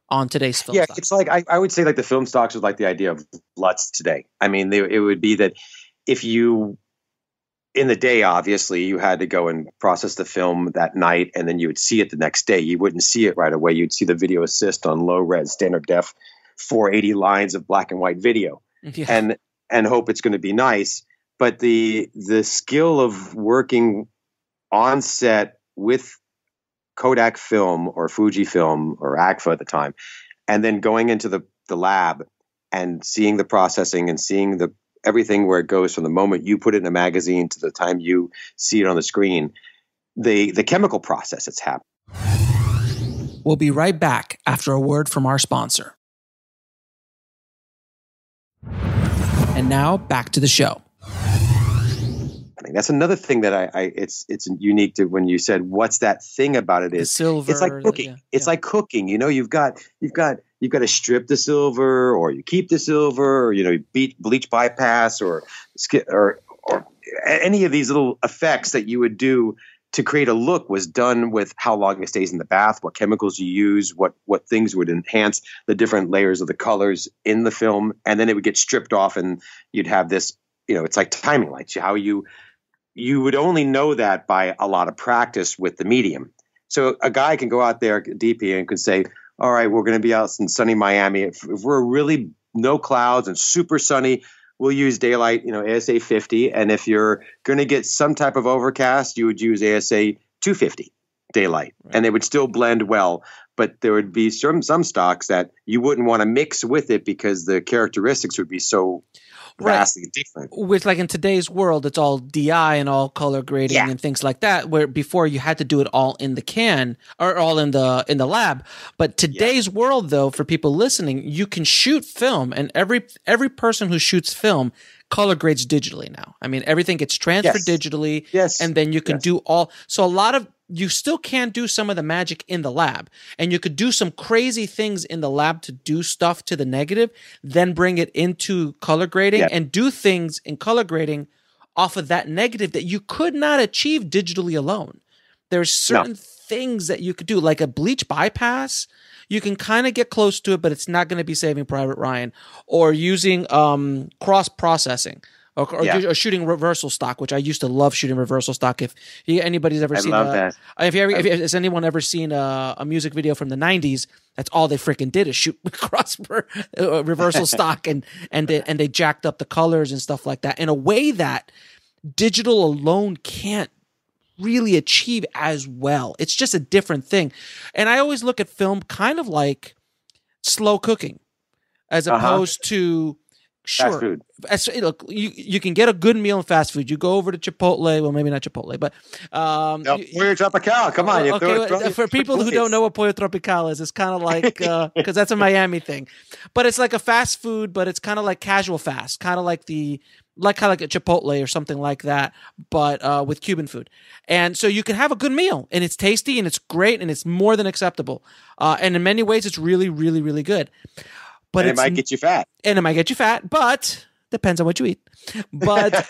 on today's film stocks. It's like I would say like the film stocks was like the idea of LUTs today. I mean, it would be that if you, in the day, obviously, you had to go and process the film that night, and then you would see it the next day. You wouldn't see it right away. You'd see the video assist on low res, standard def, 480 lines of black and white video. Yeah. And hope it's going to be nice. but the skill of working on set with Kodak film or Fujifilm or Agfa at the time, and then going into the lab and seeing the processing and seeing everything where it goes from the moment you put it in a magazine to the time you see it on the screen, the chemical process that's happening. We'll be right back after a word from our sponsor. And now back to the show. That's another thing that it's unique to when you said, what's that thing about it is silver, it's like cooking. It's like cooking. You've got to strip the silver, or you keep the silver, or you bleach bypass, or any of these little effects that you would do to create a look was done with how long it stays in the bath, what chemicals you use, what things would enhance the different layers of the colors in the film, and then it would get stripped off, and you'd have this. It's like timing lights. How you would only know that by a lot of practice with the medium. So a guy can go out there, DP, and can say, all right, we're going to be out in sunny Miami. If we're really no clouds and super sunny, we'll use daylight, ASA 50. And if you're going to get some type of overcast, you would use ASA 250 daylight. Right. And they would still blend well. But there would be some stocks that you wouldn't want to mix with it because the characteristics would be so vastly different. With like in today's world, it's all DI and all color grading and things like that. Where before you had to do it all in the can or all in the lab. But today's world, though, for people listening, you can shoot film, and every person who shoots film color grades digitally now. I mean, everything gets transferred digitally, and then you can do all. So a lot of you still can do some of the magic in the lab, and you could do some crazy things in the lab to do stuff to the negative, then bring it into color grading and do things in color grading off of that negative that you could not achieve digitally alone. There's certain things that you could do, like a bleach bypass. You can kind of get close to it, but it's not going to be Saving Private Ryan, or using cross processing. Or shooting reversal stock, which I used to love shooting reversal stock. If anybody's ever seen, that. Has anyone ever seen a music video from the '90s? That's all they freaking did is shoot cross reversal stock, and they jacked up the colors and stuff like that in a way that digital alone can't really achieve as well. It's just a different thing, and I always look at film kind of like slow cooking, as opposed to. Sure. Fast food. Look, you can get a good meal in fast food. You go over to Chipotle. Well, maybe not Chipotle, but Pollo Tropical. Come on, for people who don't know what Pollo Tropical is, it's kind of like because that's a Miami thing, but it's like a fast food, but it's kind of like casual fast, kind of like a Chipotle or something like that, but with Cuban food. And so you can have a good meal, and it's tasty, and it's great, and it's more than acceptable. And in many ways, it's really, really, really good. But it might get you fat. And it might get you fat, but depends on what you eat. But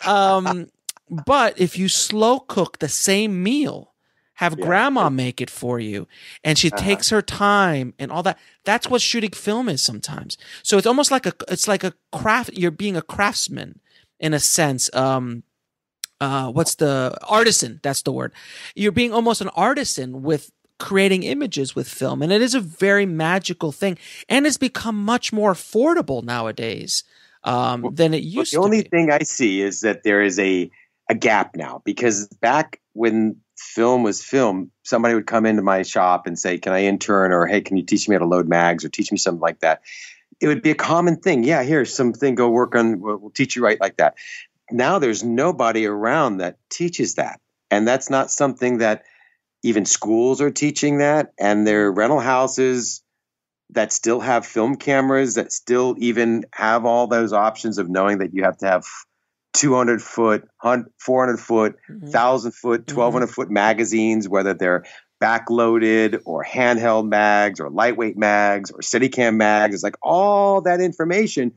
but if you slow cook the same meal, have grandma make it for you, and she takes her time and all that. That's what shooting film is sometimes. So it's almost like a craft. You're being a craftsman in a sense. What's the artisan? That's the word. You're being almost an artisan with creating images with film, and it is a very magical thing, and it's become much more affordable nowadays than it used to be. The only thing I see is that there is a gap now, because back when film was film, somebody would come into my shop and say, can I intern, or hey, can you teach me how to load mags, or teach me something like that. It would be a common thing. Yeah, here's something, go work on, we'll teach you right like that. Now there's nobody around that teaches that, and that's not something that even schools are teaching that, and there are rental houses that still have film cameras, that still even have all those options of knowing that you have to have 200 foot, 400 foot, 1,000 foot, 1,200 foot magazines, whether they're backloaded or handheld mags or lightweight mags or Steadicam mags. It's like all that information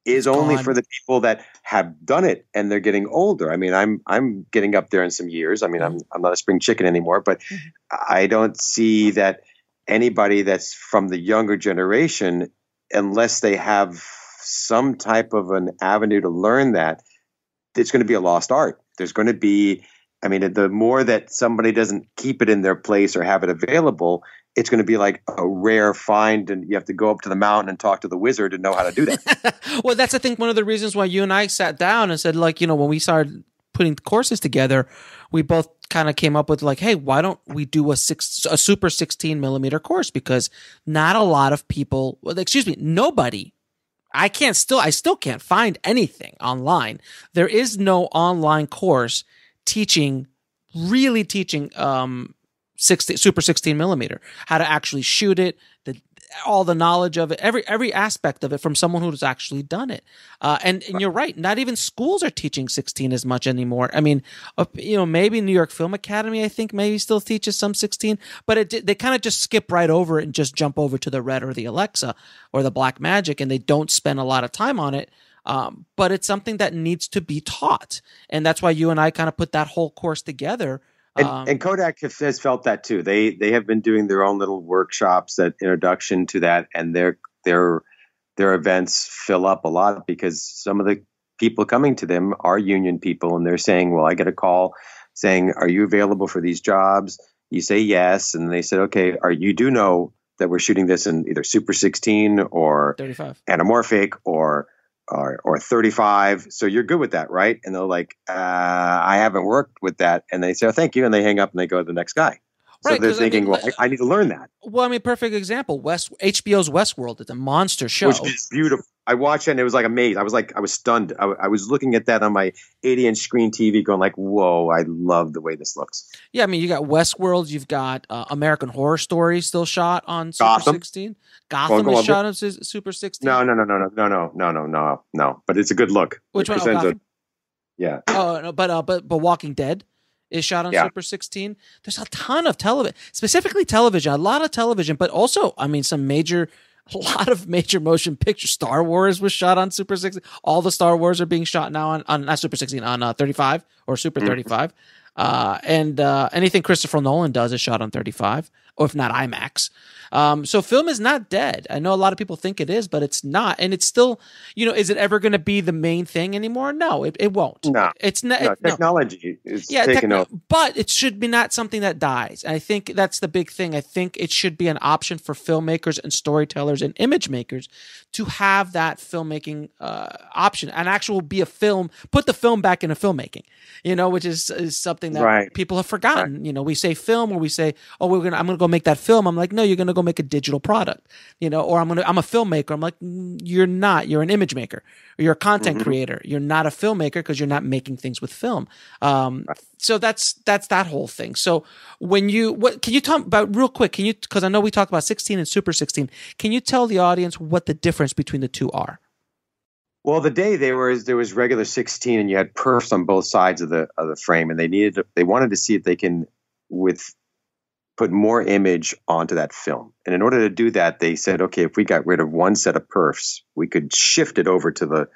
is only for the people that have done it, and they're getting older. I mean, I'm getting up there in some years. I mean, I'm not a spring chicken anymore, but I don't see that anybody that's from the younger generation, unless they have some type of an avenue to learn that, it's going to be a lost art. There's going to be I mean, the more that somebody doesn't keep it in their place or have it available, it's going to be like a rare find, and you have to go up to the mountain and talk to the wizard and know how to do that. Well, that's, I think, one of the reasons why you and I sat down and said, like, when we started putting courses together, we both kind of came up with like, hey, why don't we do a super 16 millimeter course? Because not a lot of people, nobody. I still can't find anything online. There is no online course really teaching super 16 millimeter, how to actually shoot it, all the knowledge of it, every aspect of it from someone who's actually done it. And you're right, not even schools are teaching 16 as much anymore. I mean, maybe New York Film Academy, I think, maybe still teaches some 16, but they kind of just skip right over it and just jump over to the Red or the Alexa or the Blackmagic, and they don't spend a lot of time on it. But it's something that needs to be taught, and that's why you and I kind of put that whole course together. And Kodak has felt that too. They have been doing their own little workshops, that introduction to that, and their events fill up a lot because some of the people coming to them are union people, and they're saying, well, I get a call saying, are you available for these jobs? You say yes, and they said, okay, you do know that we're shooting this in either Super 16 or 35 anamorphic or 35. So you're good with that, right? And they're like, I haven't worked with that. And they say, oh, thank you. And they hang up and they go to the next guy. So right, they're thinking, I need to learn that. Well, I mean, perfect example. HBO's Westworld. It's a monster show. Which is beautiful. I watched it and it was like amazing. I was stunned. I was looking at that on my 80-inch screen TV going like, whoa, I love the way this looks. Yeah, I mean, you got Westworld. You've got American Horror Story still shot on Super 16. Gotham is shot on Super 16. No. But it's a good look. Which one? Gotham? Yeah. Oh, no, but Walking Dead is shot on Super 16. There's a ton of television, specifically television, a lot of television, but also, I mean, a lot of major motion pictures. Star Wars was shot on Super 16. All the Star Wars are being shot now on not Super 16, on 35 or Super 35. And anything Christopher Nolan does is shot on 35, or if not IMAX. So film is not dead. I know a lot of people think it is, but it's not. And it's still, is it ever going to be the main thing anymore? No, it won't. No, it's not. No, technology is taking over. But it should be not something that dies. And I think that's the big thing. I think it should be an option for filmmakers and storytellers and image makers to have that filmmaking option and actually be a film, put the film back into filmmaking, which is something that people have forgotten. Right. We say film, or we say, oh, I'm going to go make that film. I'm like, no, you're going to go make a digital product, or I'm a filmmaker. I'm like, you're not. You're an image maker, or you're a content creator. You're not a filmmaker because you're not making things with film. So that's that whole thing. So can you talk about real quick? Because I know we talked about 16 and Super 16. Can you tell the audience what the difference between the two are? Well, there was regular 16, and you had perfs on both sides of the frame, and they wanted to see if they can put more image onto that film. And in order to do that, they said, okay, if we got rid of one set of perfs, we could shift it over to the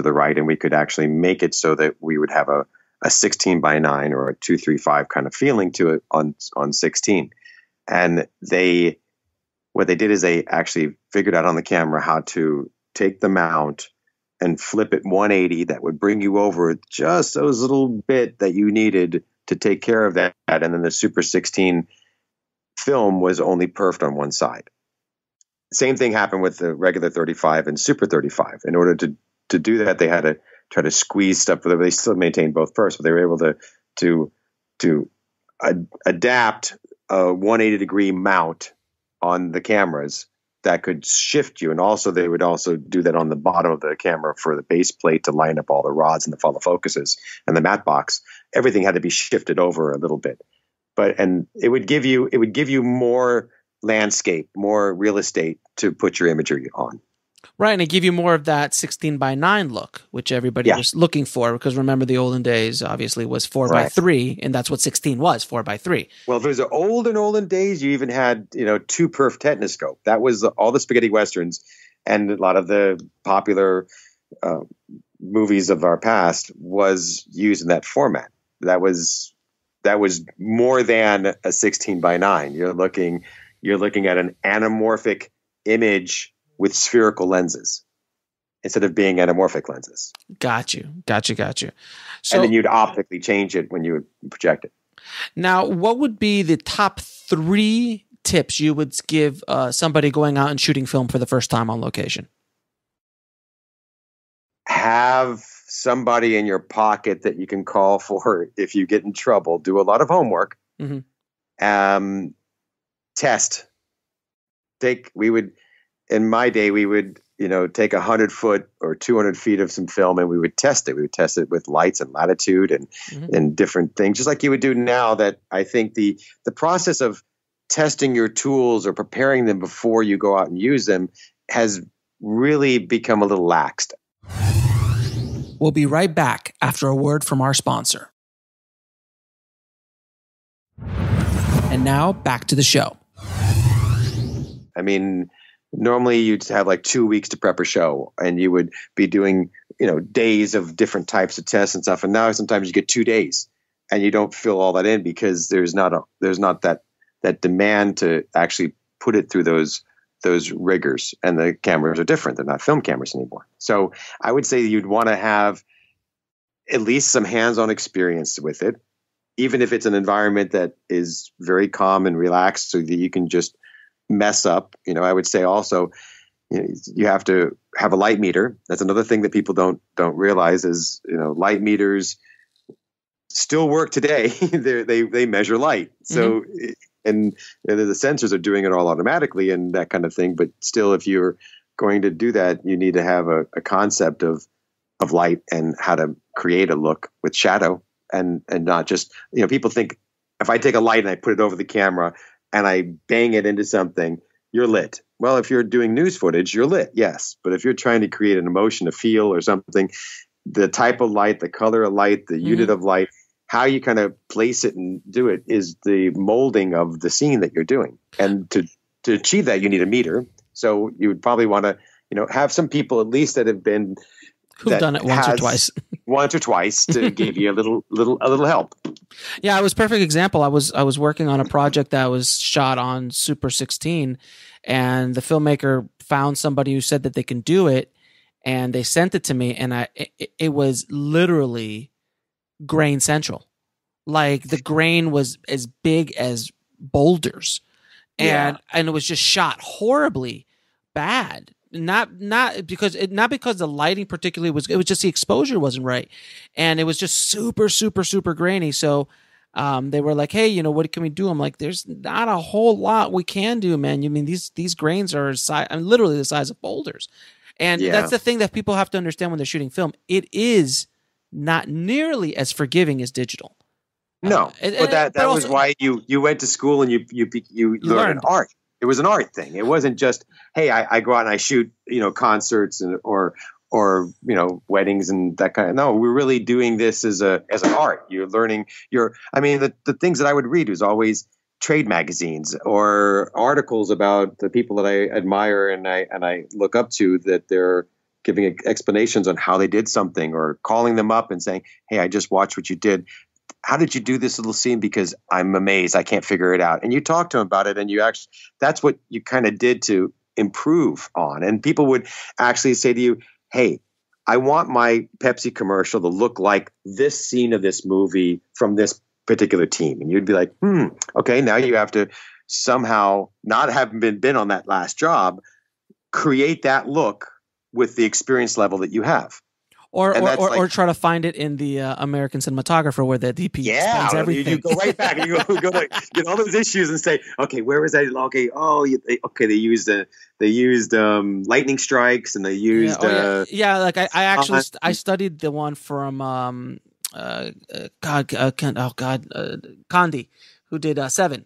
right, and we could actually make it so that we would have a 16:9 or a 2:3:5 kind of feeling to it on 16. And what they did is they actually figured out on the camera how to take the mount and flip it 180. That would bring you over just those little bit that you needed to take care of that. And then the Super 16 film was only perfed on one side. Same thing happened with the regular 35 and Super 35. In order to do that, they had to try to squeeze stuff. They still maintained both perfs, but they were able to adapt a 180-degree mount on the cameras that could shift you. And also they would also do that on the bottom of the camera for the base plate to line up all the rods and the follow focuses and the matte box. Everything had to be shifted over a little bit. And it would give you more landscape, more real estate to put your imagery on. Right, and it give you more of that 16:9 look, which everybody was looking for, because remember the olden days obviously was 4:3, and that's what 16 was, 4:3. Well, if it was the olden days, you even had 2-perf tetnoscope. That was all the spaghetti westerns, and a lot of the popular movies of our past was used in that format. That was more than a 16:9. You're looking at an anamorphic image with spherical lenses. instead of being anamorphic lenses. Got you. So, and then you'd optically change it when you would project it. Now, what would be the top 3 tips you would give somebody going out and shooting film for the first time on location? Have somebody in your pocket that you can call for if you get in trouble. Do a lot of homework. Mm-hmm. Test. In my day, we would, take 100 foot or 200 feet of some film and we would test it. We would test it with lights and latitude and different things, just like you would do now. That I think the process of testing your tools or preparing them before you go out and use them has really become a little laxed. We'll be right back after a word from our sponsor. And now back to the show. I mean, normally you'd have like 2 weeks to prep a show and you would be doing, days of different types of tests and stuff. And now sometimes you get 2 days and you don't fill all that in because there's not that demand to actually put it through those rigors, and the cameras are different. They're not film cameras anymore. So I would say you'd want to have at least some hands-on experience with it, even if it's an environment that is very calm and relaxed so that you can just mess up. I would say also, you have to have a light meter. That's another thing that people don't realize is, light meters still work today. they measure light. So, and the sensors are doing it all automatically and that kind of thing. But still, if you're going to do that, you need to have a concept of light and how to create a look with shadow and not just, people think if I take a light and I put it over the camera and I bang it into something, you're lit. Well, if you're doing news footage, you're lit, yes. But if you're trying to create an emotion, a feel or something, the type of light, the color of light, the unit of light, how you kind of place it and do it is the molding of the scene that you're doing. And to achieve that, you need a meter. So you would probably want to, have some people at least that have been who've done it once or twice to give you a little help. Yeah, it was a perfect example. I was working on a project that was shot on Super 16, and the filmmaker found somebody who said that they can do it, and they sent it to me, and it was literally grain central. Like the grain was as big as boulders, and it was just shot horribly bad. Not because the lighting particularly it was just the exposure wasn't right, and it was just super super super grainy. So they were like, hey, what can we do? I'm like, there's not a whole lot we can do, man. You mean these grains are literally the size of boulders, and that's the thing that people have to understand when they're shooting film. It is not nearly as forgiving as digital. No, but that was why you went to school and you learned art. It was an art thing. It wasn't just, hey, I go out and I shoot, concerts or weddings and that kind of. No, we're really doing this as an art. You're learning. The things that I would read was always trade magazines or articles about the people that I admire and I look up to, that they're giving explanations on how they did something, or calling them up and saying, hey, I just watched what you did. How did you do this little scene? Because I'm amazed. I can't figure it out. And you talk to them about it, and that's what you kind of did to improve on. And people would actually say to you, hey, I want my Pepsi commercial to look like this scene of this movie from this particular team. And you'd be like, okay, now you have to somehow, not having been on that last job, create that look with the experience level that you have. Or try to find it in the American Cinematographer, where the DP explains everything. You go right back and you go like, get all those issues and say, okay, where was that? Okay, they used lightning strikes, and they used like I actually I studied the one from Condi, who did Seven,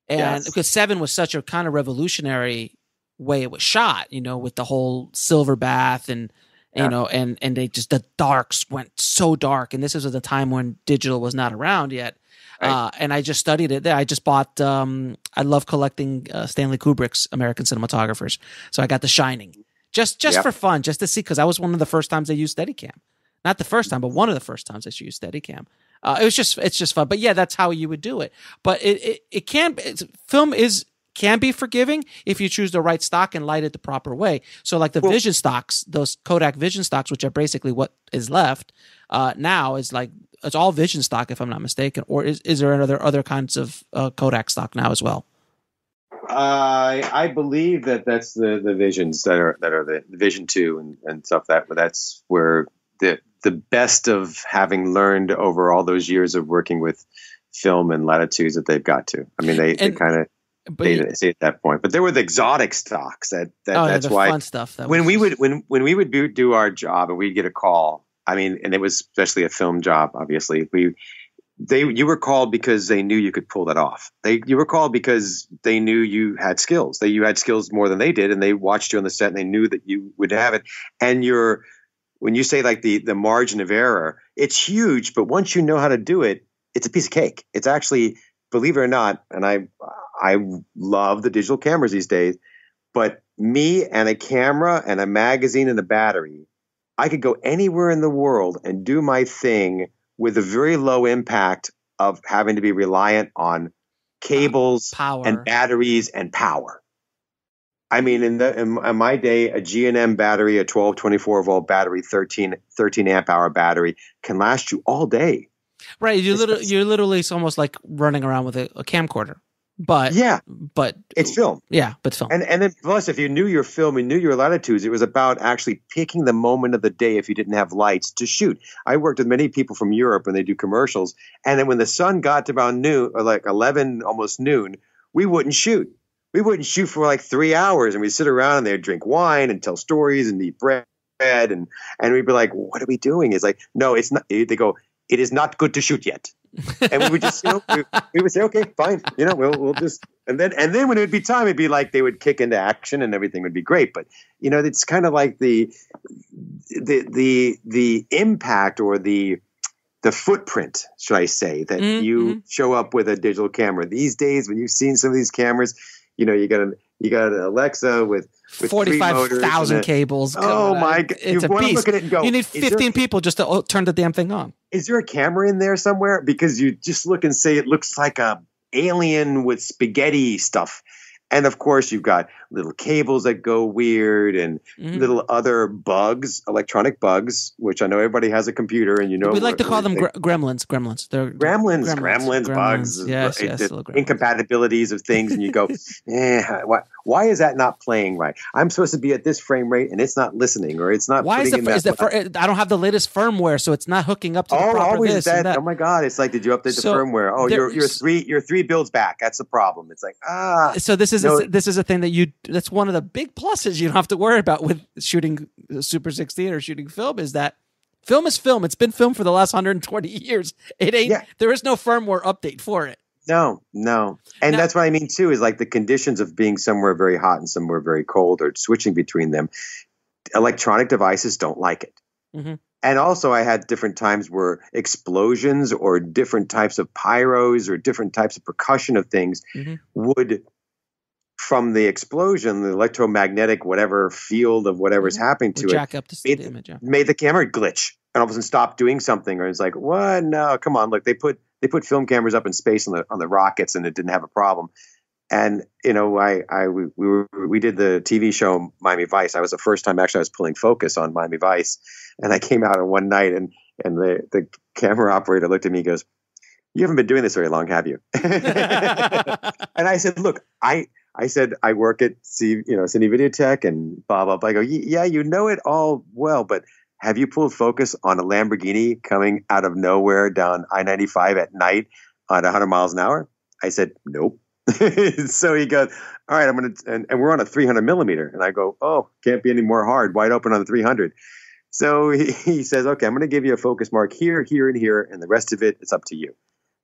and because Seven was such a kind of revolutionary way it was shot, with the whole silver bath and. And they just, the darks went so dark, and this is at the time when digital was not around yet. Right. And I just studied it there. I just bought, I love collecting Stanley Kubrick's American Cinematographers. So I got The Shining just for fun, just to see, because that was one of the first times I used Steadicam. Not the first time, but one of the first times I used Steadicam. It's just fun. But yeah, that's how you would do it. But film is can be forgiving if you choose the right stock and light it the proper way. So like the Vision stocks, those Kodak Vision stocks, which are basically what is left now, is like it's all Vision stock if I'm not mistaken. Or is there other kinds of Kodak stock now as well? I believe that's the Visions that are the Vision 2 and stuff that's where the best of having learned over all those years of working with film and latitudes that they've got to. I mean, they kind of say at that point, but there were the exotic stocks that's why fun stuff. When we would do our job and we'd get a call, I mean, and it was especially a film job, obviously, you were called because they knew you could pull that off. You were called because they knew you had skills. You had skills more than they did, and they watched you on the set and they knew that you would have it. And when you say like the margin of error, it's huge, but once you know how to do it, it's a piece of cake. It's actually, believe it or not, and I love the digital cameras these days, but me and a camera and a magazine and a battery, I could go anywhere in the world and do my thing with a very low impact of having to be reliant on cables, power, and batteries and power. I mean, in my day, a G&M battery, a 12, 24-volt battery, 13 amp hour battery can last you all day. Right. You're literally it's almost like running around with a camcorder. But it's film. Yeah, but film. And then plus, if you knew your film and knew your latitudes, it was about actually picking the moment of the day if you didn't have lights to shoot. I worked with many people from Europe when they do commercials, and then when the sun got to about noon, or like 11, almost noon, we wouldn't shoot. We wouldn't shoot for like 3 hours, and we'd sit around and they'd drink wine and tell stories and eat bread, and we'd be like, "What are we doing?" It's like, no, it's not. They go, "It is not good to shoot yet." And we would just, we would say, okay, fine, we'll just, and then when it would be time, it'd be like they would kick into action and everything would be great. But it's kind of like the impact or the footprint, should I say, that you show up with a digital camera these days. When you've seen some of these cameras, you got an Alexa with 45,000 cables. Oh my God! It's a beast. Look at it and go, you need 15 people just to turn the damn thing on. Is there a camera in there somewhere? Because you just look and say it looks like a alien with spaghetti stuff. And of course, you've got little cables that go weird and little other bugs, electronic bugs, which I know everybody has a computer and we like to call them gremlins. They're gremlins, bugs. Yes, incompatibilities of things. And you go, why is that not playing right? I'm supposed to be at this frame rate and it's not listening, or it's not. Why is it? I don't have the latest firmware, so it's not hooking up to the proper this and that. Oh my God! It's like, did you update the firmware? Oh, you're 3 builds back. That's the problem. It's like So this is a thing that's one of the big pluses you don't have to worry about with shooting Super 16 or shooting film, is that film is film. It's been film for the last 120 years. It ain't. Yeah. There is no firmware update for it. No. And that's what I mean too, is like the conditions of being somewhere very hot and somewhere very cold, or switching between them. Electronic devices don't like it. Mm-hmm. And also I had different times where explosions or different types of pyros or different types of percussion of things would, from the explosion, the electromagnetic whatever field of whatever's happening to jack up the image, made the camera glitch and all of a sudden stop doing something. Or it's like, what? No, come on, look, they put film cameras up in space on the rockets and it didn't have a problem. And we did the TV show Miami Vice. I was the first time actually I was pulling focus on Miami Vice, and I came out on one night and the camera operator looked at me and goes, "You haven't been doing this very long, have you?" And I said, "Look, I said, I work at Cine Videotech and blah, blah, blah." I go, "Yeah, you know it all well, but have you pulled focus on a Lamborghini coming out of nowhere down I-95 at night at 100 miles an hour?" I said, "Nope." So he goes, "All right, I'm going to," and we're on a 300 millimeter. And I go, "Oh, can't be any more hard, wide open on the 300. So he says, "Okay, I'm going to give you a focus mark here, here, and here, and the rest of it, it's up to you."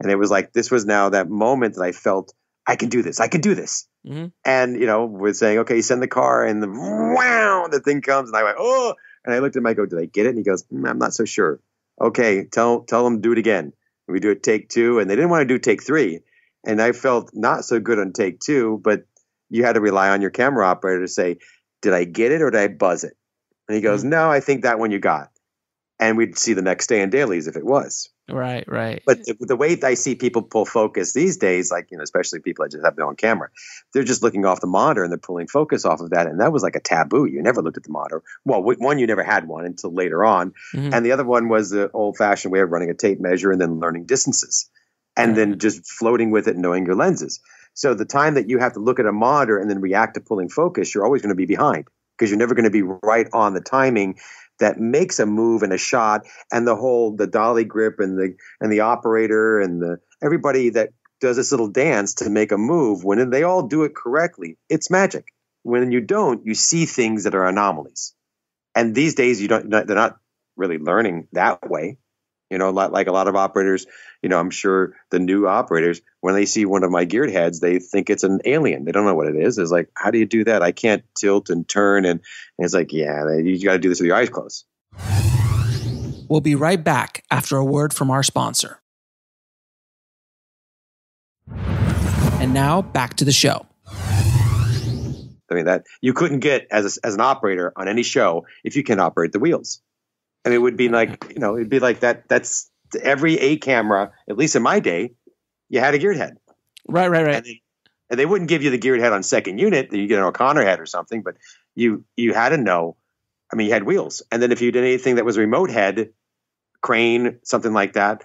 And it was like, this was now that moment that I felt, I can do this. Mm-hmm. And, we're saying, okay, send the car, and the thing comes, and I went, "Oh," and I looked at him, I go, "Did I get it?" And he goes, "I'm not so sure." "Okay, tell them do it again." And we do it take 2, and they didn't want to do take 3. And I felt not so good on take 2, but you had to rely on your camera operator to say, "Did I get it or did I buzz it?" And he goes, "No, I think that one you got." And we'd see the next day in dailies if it was. Right. But the way I see people pull focus these days, like, especially people that just have their own camera, they're just looking off the monitor and they're pulling focus off of that. And that was like a taboo. You never looked at the monitor. Well, one, you never had one until later on. Mhm. And the other one was the old fashioned way of running a tape measure and then learning distances and then just floating with it and knowing your lenses. So the time that you have to look at a monitor and then react to pulling focus, you're always going to be behind because you're never going to be right on the timing that makes a move and a shot, and the dolly grip and the operator and everybody that does this little dance to make a move. When they all do it correctly, it's magic. When you don't, you see things that are anomalies. And these days, they're not really learning that way. Like a lot of operators, I'm sure the new operators, when they see one of my geared heads, they think it's an alien. They don't know what it is. It's like, how do you do that? I can't tilt and turn. And it's like, yeah, you got to do this with your eyes closed. We'll be right back after a word from our sponsor. And now back to the show. I mean, that you couldn't get as an operator on any show if you can operate the wheels. I mean, it would be like, it'd be like that. That's every A camera, at least in my day, you had a geared head. Right. And they wouldn't give you the geared head on second unit. You get an O'Connor head or something, but you had to know. I mean, you had wheels. And then if you did anything that was a remote head, crane, something like that,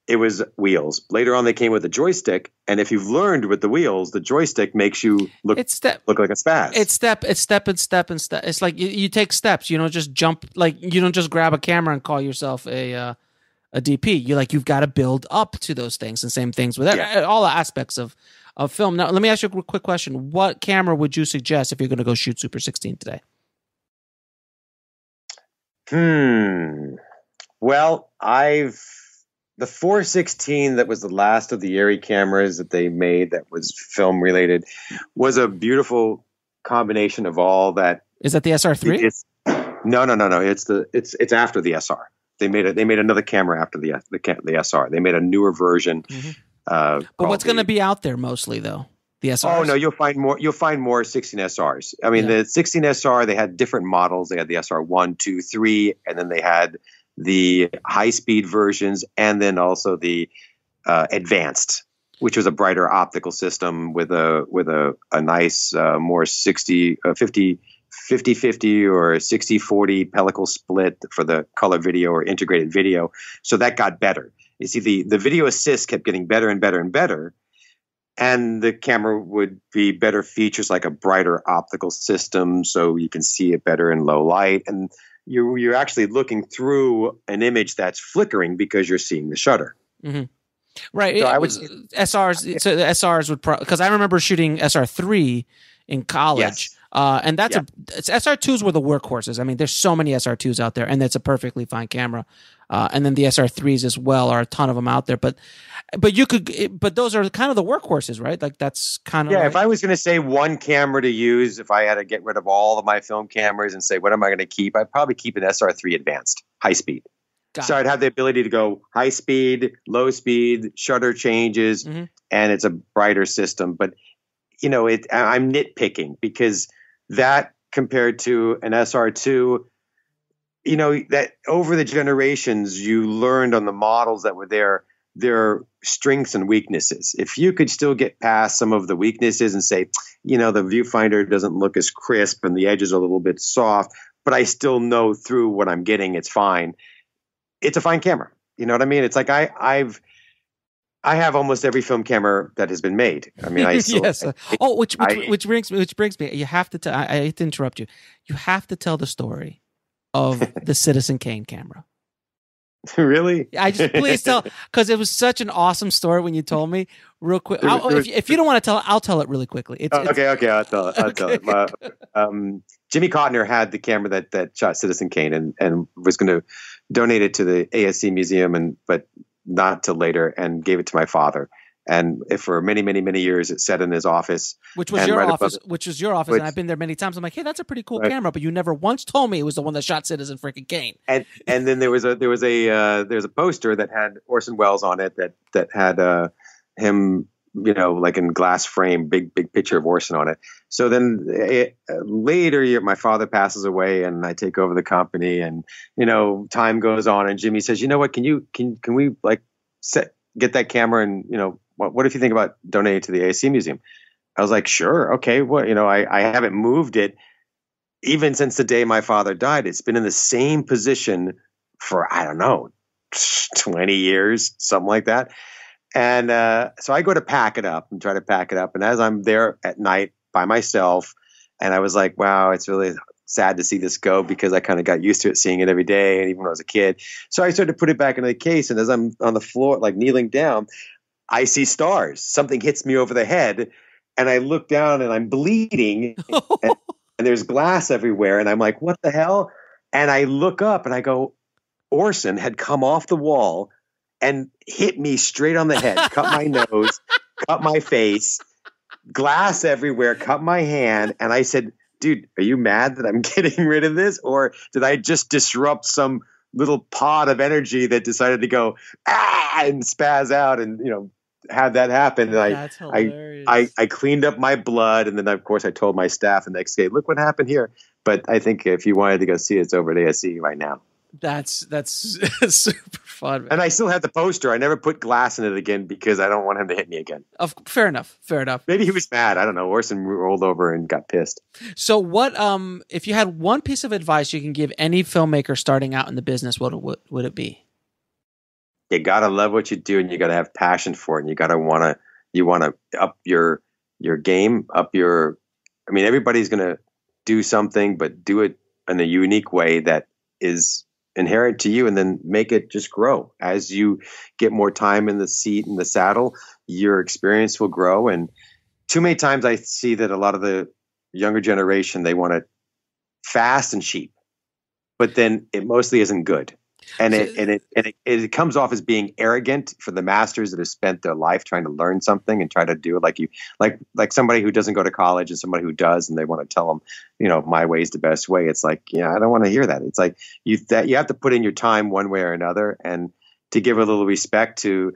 it was wheels. Later on, they came with a joystick. And if you've learned with the wheels, the joystick makes you look like a spaz. It's step. It's like you take steps. You don't just jump. Like you don't just grab a camera and call yourself a DP. You've got to build up to those things. And same things with all aspects of film. Now, let me ask you a quick question. What camera would you suggest if you're going to go shoot Super 16 today? Well, the 416 that was the last of the Arri cameras that they made that was film related was a beautiful combination of all that. Is that the SR3? No. It's after the SR. They made another camera after the SR. They made a newer version. Mm-hmm. But what's going to be out there mostly though? The SRs? Oh no, you'll find more 16 SRs. I mean, the 16 SR, they had different models. They had the SR 1, 2, 3, and then they had the high-speed versions, and then also the advanced, which was a brighter optical system with a nice more 50-50 or 60-40 pellicle split for the color video or integrated video. So that got better. You see, the video assist kept getting better and better and better. And the camera would be better features like a brighter optical system so you can see it better in low light. And you're actually looking through an image that's flickering because you're seeing the shutter. Mm-hmm. Right. So SRs. So the SRs would because I remember shooting SR3 in college. Yes. And SR2s were the workhorses. I mean, there's so many SR2s out there, and it's a perfectly fine camera. And then the SR3s as well are a ton of them out there. But those are kind of the workhorses, right? Like that's kind of If I was going to say one camera to use, if I had to get rid of all of my film cameras and say what am I going to keep, I'd probably keep an SR3 Advanced, high speed. So I'd have the ability to go high speed, low speed, shutter changes, and it's a brighter system. But I'm nitpicking because that compared to an SR2, that over the generations, you learned on the models that were there, their strengths and weaknesses. If you could still get past some of the weaknesses and say, the viewfinder doesn't look as crisp and the edges are a little bit soft, but I still know through what I'm getting, it's fine. It's a fine camera. You know what I mean? It's like I have almost every film camera that has been made. I mean, yes. Which brings me. You have to tell. I hate to interrupt you. You have to tell the story of the Citizen Kane camera. Really? Please tell, because it was such an awesome story when you told me. Real quick, if you don't want to tell it, I'll tell it really quickly. Okay, I'll tell it. Jimmy Cotner had the camera that shot Citizen Kane and was going to donate it to the ASC museum, but not till later, and gave it to my father. And for many, many, many years, it sat in his office, which was your office. And I've been there many times. I'm like, hey, that's a pretty cool camera, but you never once told me it was the one that shot Citizen freaking Kane. And then there was a poster that had Orson Welles on it that had him, like in glass frame, big picture of Orson on it. So then later, my father passes away, and I take over the company, and time goes on, and Jimmy says, you know what, can we like get that camera and, what if you think about donating it to the ASC Museum? I was like, sure. Okay. Well, I haven't moved it even since the day my father died. It's been in the same position for, I don't know, 20 years, something like that. And so I go to pack it up and try to pack it up. And as I'm there at night by myself, and I was like, wow, it's really sad to see this go, because I kind of got used to it, seeing it every day, and even when I was a kid. So I started to put it back into the case. And as I'm on the floor, like kneeling down, I see stars. Something hits me over the head, and I look down and I'm bleeding and there's glass everywhere. And I'm like, what the hell? And I look up and I go, Orson had come off the wall and hit me straight on the head, cut my nose, cut my face, glass everywhere, cut my hand. And I said, dude, are you mad that I'm getting rid of this? Or did I just disrupt some little pod of energy that decided to go, and spaz out and, have that happen? And That's hilarious. I cleaned up my blood. And then, of course, I told my staff the next day, look what happened here. But I think if you wanted to go see it, it's over at ASC right now. That's super fun, man. And I still have the poster. I never put glass in it again because I don't want him to hit me again. Fair enough. Maybe he was mad. I don't know. Orson rolled over and got pissed. So what, if you had one piece of advice you can give any filmmaker starting out in the business, what would it be? You got to love what you do, and you got to have passion for it. And you want to up your game, everybody's going to do something, but do it in a unique way that is inherent to you, and then make it just grow. As you get more time in the seat and the saddle, your experience will grow. And too many times I see that a lot of the younger generation, they want it fast and cheap, but then it mostly isn't good. And it comes off as being arrogant for the masters that have spent their life trying to learn something and try to do it like somebody who doesn't go to college and somebody who does, and they want to tell them, my way is the best way. It's like, I don't want to hear that. It's like you have to put in your time one way or another, and to give a little respect to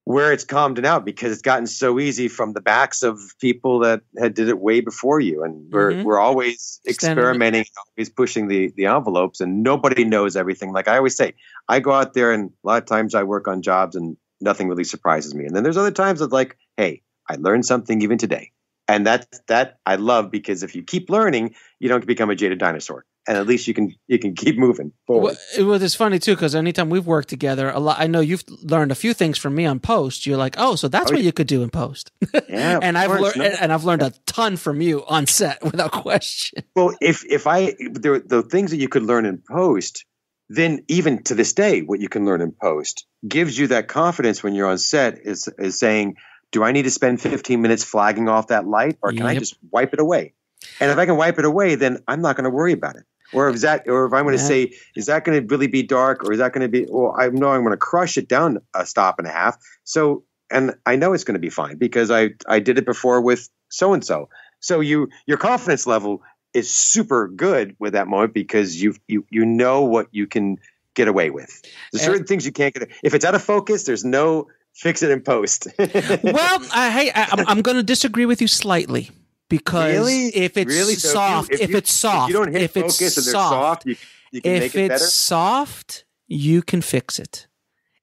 where it's calmed out, because it's gotten so easy from the backs of people that had did it way before you. And we're always experimenting, always pushing the envelopes, and nobody knows everything. Like I always say, I go out there and a lot of times I work on jobs and nothing really surprises me. And then there's other times it's like, hey, I learned something even today. And that I love, because if you keep learning, you don't become a jaded dinosaur. And at least you can keep moving forward. Well, it's funny too, because anytime we've worked together, I know you've learned a few things from me on post. You're like, oh, so that's what you could do in post. Yeah, and I've learned a ton from you on set without question. Well, if the things that you could learn in post, then even to this day, what you can learn in post gives you that confidence when you're on set is saying, do I need to spend 15 minutes flagging off that light, or can I just wipe it away? And if I can wipe it away, then I'm not going to worry about it. Or if I'm going to say, is that going to really be dark, or is that going to be? Well, I know I'm going to crush it down a stop and a half. So, and I know it's going to be fine because I did it before with so and so. So your confidence level is super good with that moment, because you know what you can get away with. There's certain things you can't get. If it's out of focus, there's no fix it in post. Well, I'm going to disagree with you slightly. Because if it's soft, if it's soft, you don't hit focus and they're soft, you can make it better. If it's soft, you can fix it.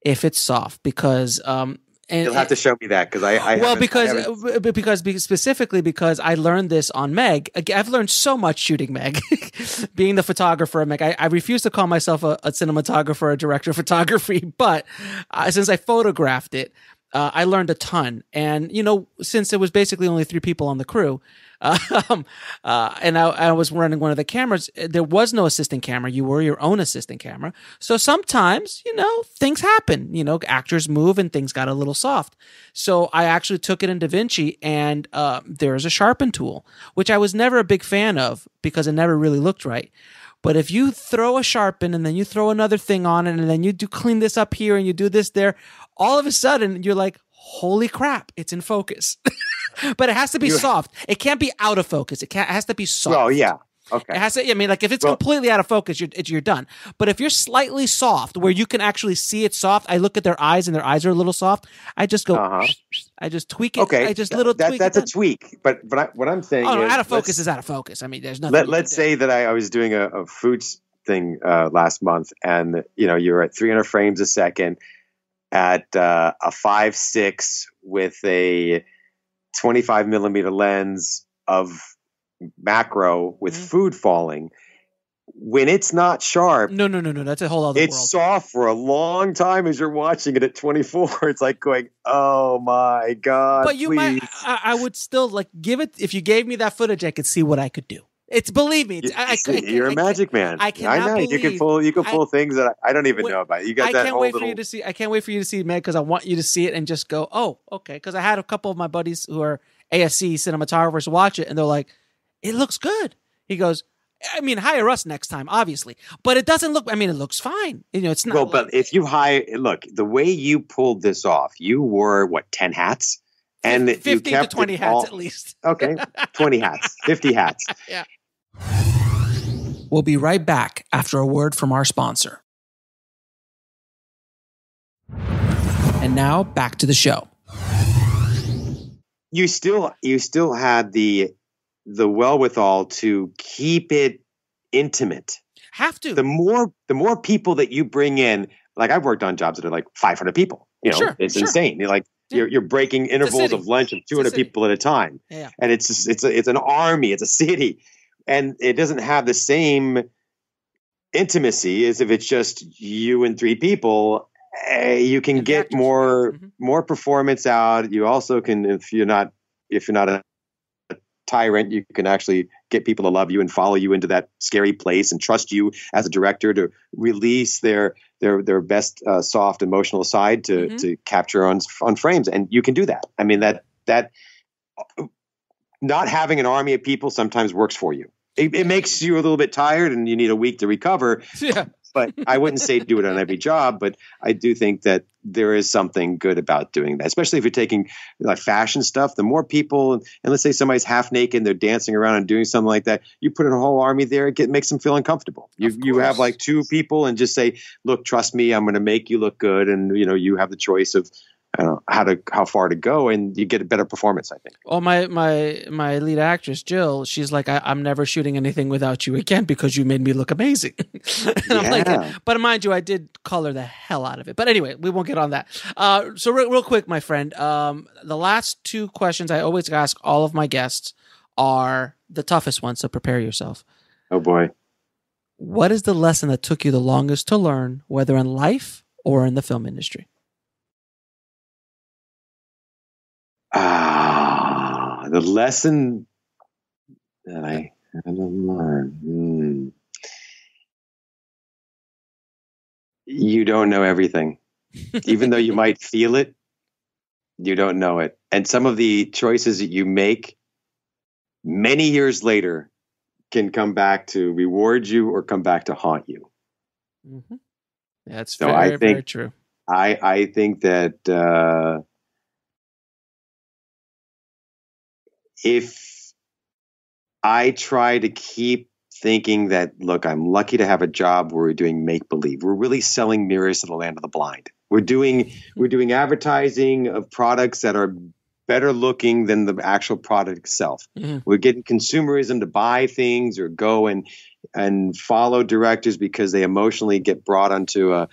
If it's soft, because you'll have to show me that, because specifically because I learned this on Meg. I've learned so much shooting Meg, being the photographer of Meg. I refuse to call myself a cinematographer, a director of photography, but since I photographed it. I learned a ton. And, since it was basically only 3 people on the crew, and I was running one of the cameras, there was no assistant camera. You were your own assistant camera. So sometimes, things happen, actors move and things got a little soft. So I actually took it in DaVinci, and there's a sharpen tool, which I was never a big fan of because it never really looked right. But if you throw a sharpen and then you throw another thing on it and then you do clean this up here and you do this there, all of a sudden you're like, holy crap, it's in focus. But it has to be soft. It can't be out of focus. It has to be soft. Oh, yeah. Okay. It has to, if it's completely out of focus, you're done. But if you're slightly soft, where you can actually see it soft, I look at their eyes and their eyes are a little soft. I just go, I just tweak it. Okay. I just tweak that's a tweak. But what I'm saying is, out of focus is out of focus. There's nothing. Let's say that I was doing a food thing last month, and you're at 300 frames a second. at a 5.6 with a 25 millimeter lens of macro with food falling. When it's not sharp, No. That's a whole other it's world. soft for a long time as you're watching it at 24. It's like going, oh my God, But you please. I would still like give it. If you gave me that footage, I could see what I could do. It's, believe me, You're a magic man. I cannot know believe you can pull things that I don't even know about. You got that whole little. I can't wait for you to see it, man, because I want you to see it and just go, oh, okay. Because I had a couple of my buddies who are ASC cinematographers watch it, and they're like, it looks good. He goes, I mean, hire us next time, obviously, but it doesn't look. I mean, it looks fine. You know, it's not. Well, but if you look, the way you pulled this off, you wore what, 10 hats, and 15 to 20 hats at least. Okay, 20 hats, 50 hats. Yeah. We'll be right back after a word from our sponsor. And now back to the show. You still had the wherewithal to keep it intimate. Have to. The more people that you bring in, like I've worked on jobs that are like 500 people. You know, Sure, it's sure. insane. You're breaking intervals of lunch of 200 people at a time. Yeah. And it's an army, it's a city. And it doesn't have the same intimacy as if it's just you and 3 people. You can get more performance out. You also can, if you're not a tyrant, you can actually get people to love you and follow you into that scary place and trust you as a director to release their best soft emotional side to capture on frames. And you can do that. I mean, that not having an army of people sometimes works for you. It makes you a little bit tired and you need a week to recover. Yeah. But I wouldn't say do it on every job, but I do think that there is something good about doing that, especially if you're taking like fashion stuff. The more people, and let's say somebody's half naked, they're dancing around and doing something like that, you put in a whole army there, it makes them feel uncomfortable. You have like 2 people and just say, look, trust me, I'm going to make you look good. And, you know, you have the choice of how far to go, and you get a better performance, I think. Well, my lead actress, Jill, she's like, I'm never shooting anything without you again because you made me look amazing. And I'm like, but mind you, I did color the hell out of it. But anyway, we won't get on that. So real quick, my friend, the last 2 questions I always ask all of my guests are the toughest ones, so prepare yourself. Oh, boy. What is the lesson that took you the longest to learn, whether in life or in the film industry? The lesson that I had to learn. You don't know everything. Even though you might feel it, you don't know it. And some of the choices that you make many years later can come back to reward you or come back to haunt you. Mm-hmm. That's so very true. I think that if I try to keep thinking that, look, I'm lucky to have a job where we're doing make-believe. We're really selling mirrors to the land of the blind. We're doing advertising of products that are better looking than the actual product itself. Mm-hmm. We're getting consumerism to buy things or go and follow directors because they emotionally get brought onto a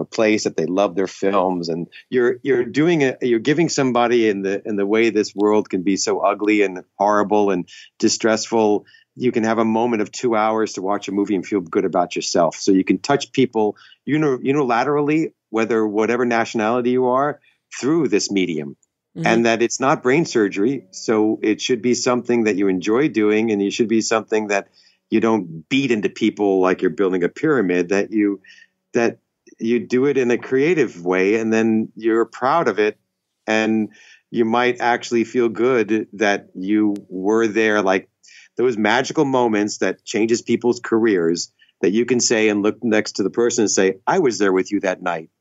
place that they love their films, and you're giving somebody in the way this world can be so ugly and horrible and distressful. You can have a moment of 2 hours to watch a movie and feel good about yourself. So you can touch people unilaterally, whatever nationality you are, through this medium. Mm-hmm. And that it's not brain surgery. So it should be something that you enjoy doing, and it should be something that you don't beat into people like you're building a pyramid, that you do it in a creative way, and then you're proud of it. And you might actually feel good that you were there, like those magical moments that changes people's careers, that you can say and look next to the person and say, I was there with you that night.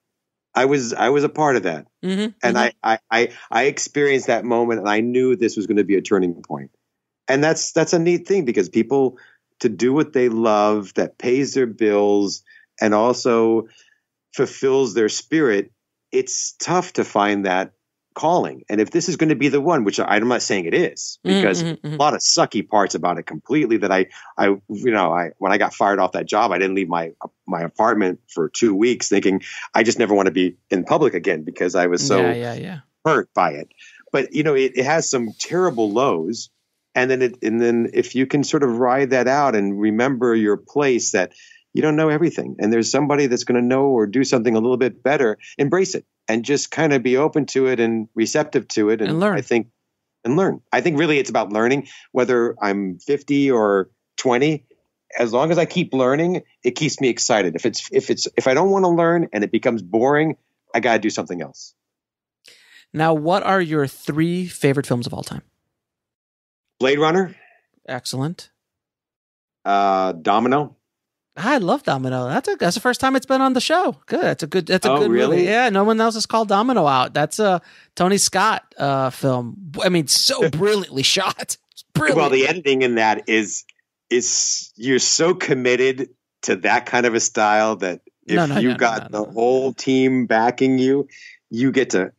I was a part of that. Mm-hmm, and mm-hmm. I experienced that moment, and I knew this was going to be a turning point. And that's a neat thing, because people, to do what they love, that pays their bills and also fulfills their spirit, it's tough to find that calling. And if this is going to be the one, which I'm not saying it is, because a lot of sucky parts about it completely that when I got fired off that job, I didn't leave my apartment for 2 weeks thinking I just never want to be in public again because I was so hurt by it. But, it has some terrible lows. And then if you can sort of ride that out and remember your place, that you don't know everything, and there's somebody that's going to know or do something a little bit better, embrace it and just kind of be open to it and receptive to it and learn. I think really it's about learning, whether I'm 50 or 20. As long as I keep learning, it keeps me excited. If I don't want to learn and it becomes boring, I got to do something else. Now, what are your 3 favorite films of all time? Blade Runner. Excellent. Domino. I love Domino. That's the first time it's been on the show. Good. That's a good really? movie. Yeah, no one else has called Domino out. That's a Tony Scott film. I mean, so brilliantly shot. Brilliant. Well, the editing in that is you're so committed to that kind of a style that if you got the whole team backing you, you get to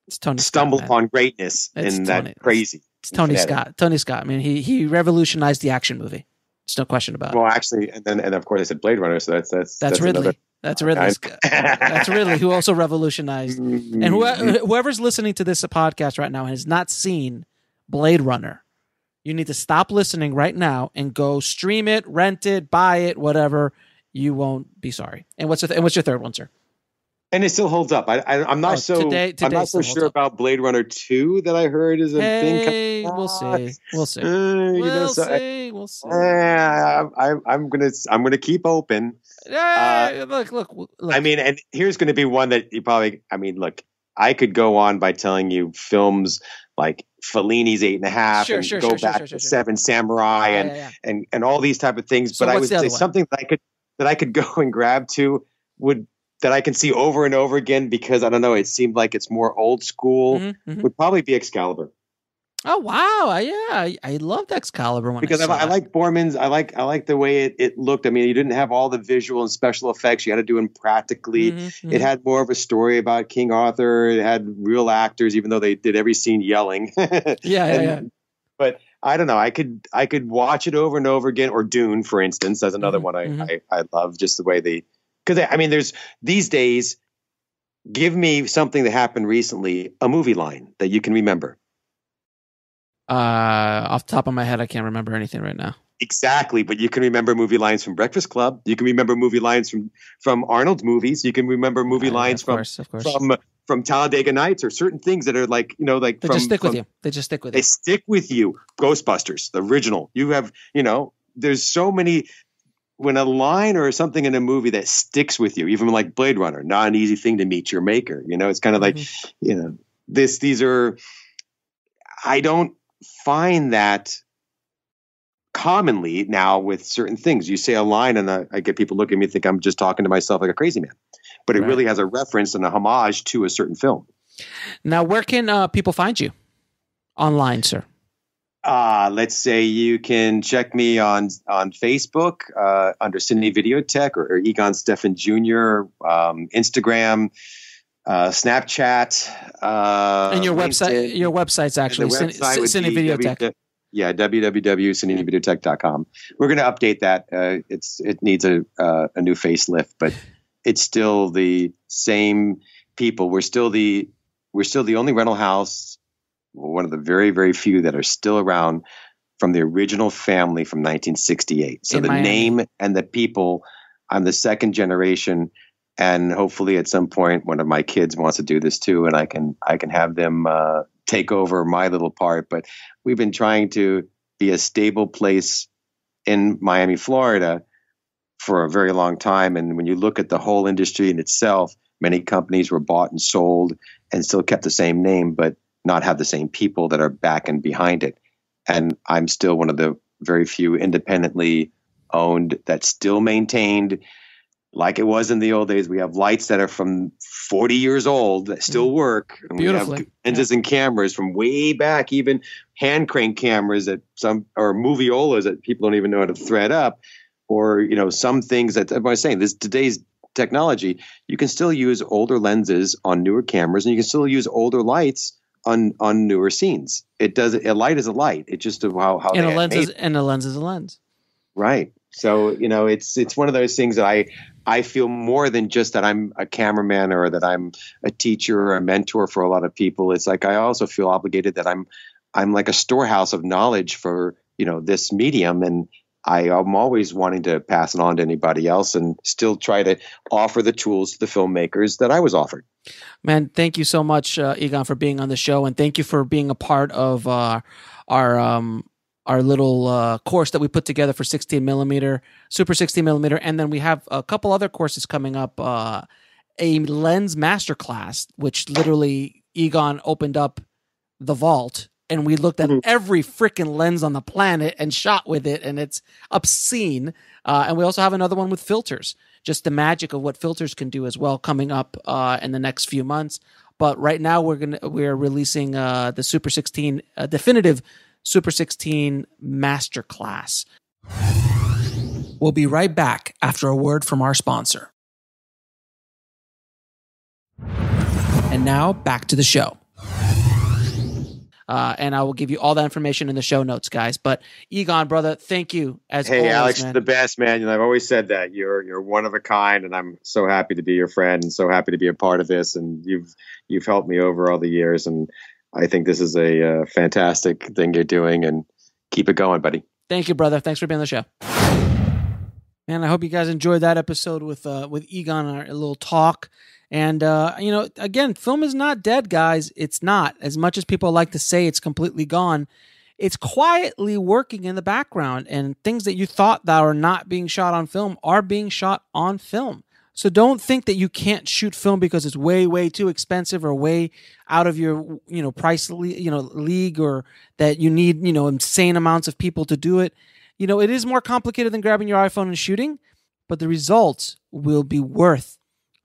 stumble upon greatness in that crazy. It's Tony Scott. Tony Scott. I mean, he revolutionized the action movie. There's no question about it. Well, actually, and of course I said Blade Runner, so that's Ridley. That's Ridley. That's Ridley, who also revolutionized. And whoever's listening to this podcast right now and has not seen Blade Runner, you need to stop listening right now and go stream it, rent it, buy it, whatever. You won't be sorry. And what's your third one, sir? And it still holds up. I'm not so sure about Blade Runner 2 that I heard is a thing. We'll see. We'll see. We'll see. I'm gonna keep open. Look. I mean, and here's going to be one that you probably. I mean, look, I could go on by telling you films like Fellini's 8.5 and go back to Seven Samurai and all these type of things. So but I would say something that I could go and grab to that I can see over and over again because I don't know, it seemed like it's more old school, would probably be Excalibur. Oh wow, yeah, I loved Excalibur because I like Borman's. I like the way it looked. I mean, you didn't have all the visual and special effects. You had to do them practically. It had more of a story about King Arthur. It had real actors, even though they did every scene yelling. Yeah. But I don't know. I could watch it over and over again. Or Dune, for instance, as another one I love. Just the way because I mean, there's these days. Give me something that happened recently, a movie line that you can remember. Off the top of my head, I can't remember anything right now. Exactly, but you can remember movie lines from Breakfast Club. You can remember movie lines from Arnold's movies. You can remember movie lines from Talladega Nights, or certain things that are like they just stick with you. They stick with you. Ghostbusters, the original. You have there's so many. When a line or something in a movie that sticks with you, even like Blade Runner, not an easy thing to meet your maker. It's kind of like these are. I don't find that commonly now with certain things. You say a line and I get people looking at me and think I'm just talking to myself like a crazy man, but it really has a reference and a homage to a certain film. Now, where can people find you online, sir? Let's say you can check me on Facebook under Cine Videotech or Egon Stefan Jr., Instagram, Snapchat, and your website. Your website's actually Cine Videotech. www.cinevideotech.com. We're going to update that. It needs a new facelift, but it's still the same people. We're still the only rental house, one of the very, very few that are still around from the original family from 1968. So the name and the people, I'm the second generation. And hopefully at some point, one of my kids wants to do this too, and I can have them take over my little part. But we've been trying to be a stable place in Miami, Florida, for a very long time. And when you look at the whole industry in itself, many companies were bought and sold and still kept the same name, but not have the same people that are back and behind it. And I'm still one of the very few independently owned that's still maintained like it was in the old days. We have lights that are from 40 years old that still work. And we have lenses and cameras from way back, even hand crank cameras or moviolas that people don't even know how to thread up, or, some things that I was saying, today's technology, you can still use older lenses on newer cameras, and you can still use older lights on newer scenes. It does. A light is a light. It's just how and they a lens made is it. and a lens is a lens. Right. So, it's one of those things that I feel more than just that I'm a cameraman or that I'm a teacher or a mentor for a lot of people. It's like I also feel obligated that I'm like a storehouse of knowledge for, this medium, and I'm always wanting to pass it on to anybody else and still try to offer the tools to the filmmakers that I was offered. Man, thank you so much, Egon, for being on the show, and thank you for being a part of our little course that we put together for 16 millimeter, Super 16 millimeter, and then we have a couple other courses coming up. A lens masterclass, which literally Egon opened up the vault, and we looked at every freaking lens on the planet and shot with it, and it's obscene. And we also have another one with filters, just the magic of what filters can do as well, coming up in the next few months. But right now we're releasing the Super 16 definitive Super 16 Masterclass. We'll be right back after a word from our sponsor. And now back to the show. And I will give you all that information in the show notes, guys. But Egon, brother, thank you as always. Hey, Alex, man. the best, man. I've always said that you're one of a kind, and I'm so happy to be your friend and so happy to be a part of this. And you've helped me over all the years, and I think this is a fantastic thing you're doing, and keep it going, buddy. Thank you, brother. Thanks for being on the show. Man, I hope you guys enjoyed that episode with Egon, our little talk. And, again, film is not dead, guys. It's not. As much as people like to say it's completely gone, it's quietly working in the background, and things that you thought that are not being shot on film are being shot on film. So don't think that you can't shoot film because it's way, way too expensive or way out of your, price, league, or that you need, insane amounts of people to do it. It is more complicated than grabbing your iPhone and shooting, but the results will be worth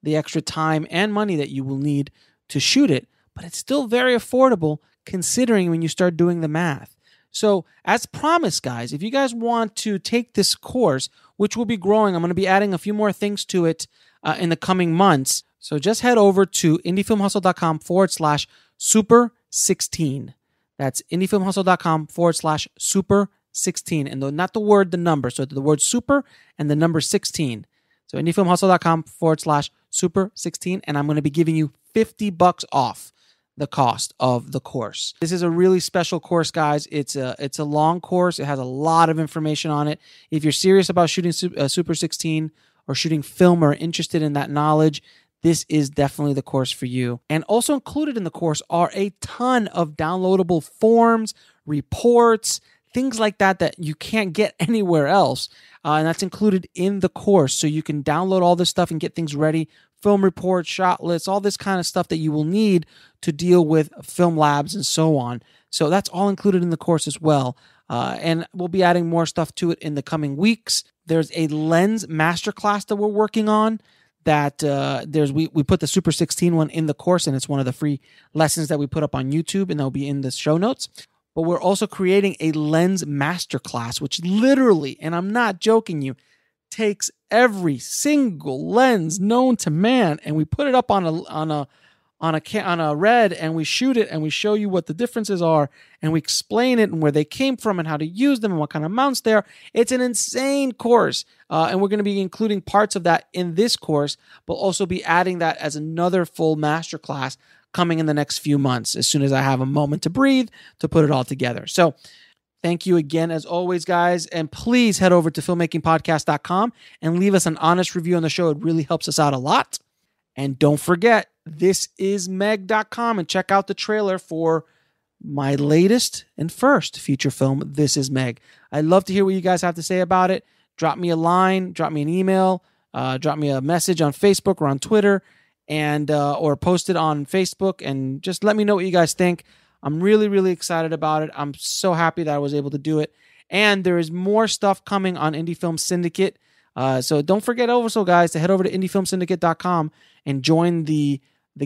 the extra time and money that you will need to shoot it. But it's still very affordable considering when you start doing the math. So as promised, guys, if you guys want to take this course, which will be growing, I'm going to be adding a few more things to it in the coming months. So just head over to indiefilmhustle.com/super 16. That's indiefilmhustle.com/super 16. And not the word, the number. So the word super and the number 16. So indiefilmhustle.com/super 16. And I'm going to be giving you $50 off the cost of the course. This is a really special course, guys. It's a long course. It has a lot of information on it. If you're serious about shooting Super 16 or shooting film or interested in that knowledge, this is definitely the course for you. And also included in the course are a ton of downloadable forms, reports, things like that you can't get anywhere else. And that's included in the course. So you can download all this stuff and get things ready. Film reports, shot lists, all this kind of stuff that you will need to deal with film labs and so on. So that's all included in the course as well. And we'll be adding more stuff to it in the coming weeks. There's a lens masterclass that we're working on that we put the Super 16 one in the course, and it's one of the free lessons that we put up on YouTube, and they'll be in the show notes. But we're also creating a lens masterclass, which literally, and I'm not joking you, takes every single lens known to man, and we put it up on a red, and we shoot it, and we show you what the differences are, and we explain it and where they came from and how to use them and what kind of mounts they are. It's an insane course, and we're going to be including parts of that in this course, but also be adding that as another full masterclass coming in the next few months, as soon as I have a moment to breathe to put it all together. So thank you again, as always, guys. And please head over to filmmakingpodcast.com and leave us an honest review on the show. It really helps us out a lot. And don't forget, thisismeg.com, and check out the trailer for my latest and first feature film, This Is Meg. I'd love to hear what you guys have to say about it. Drop me a line, drop me an email, drop me a message on Facebook or on Twitter, and or post it on Facebook, and just let me know what you guys think. I'm really, really excited about it. I'm so happy that I was able to do it. And there is more stuff coming on Indie Film Syndicate. So don't forget also, guys, to head over to indiefilmsyndicate.com and join the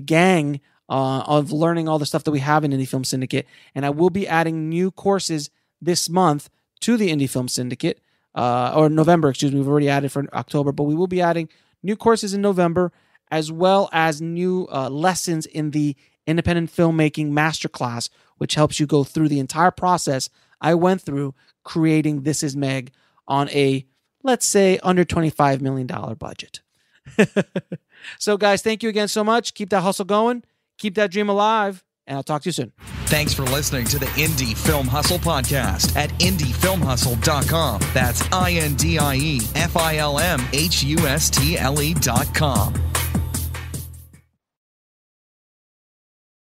gang of learning all the stuff that we have in Indie Film Syndicate. And I will be adding new courses this month to the Indie Film Syndicate, or November, excuse me. We've already added for October, but we will be adding new courses in November, as well as new lessons in the independent filmmaking masterclass, which helps you go through the entire process I went through creating This Is Meg on a, let's say, under $25 million budget. So, guys, thank you again so much. Keep that hustle going. Keep that dream alive. And I'll talk to you soon. Thanks for listening to the Indie Film Hustle podcast at indiefilmhustle.com. That's INDIEFILMHUSTLE.com.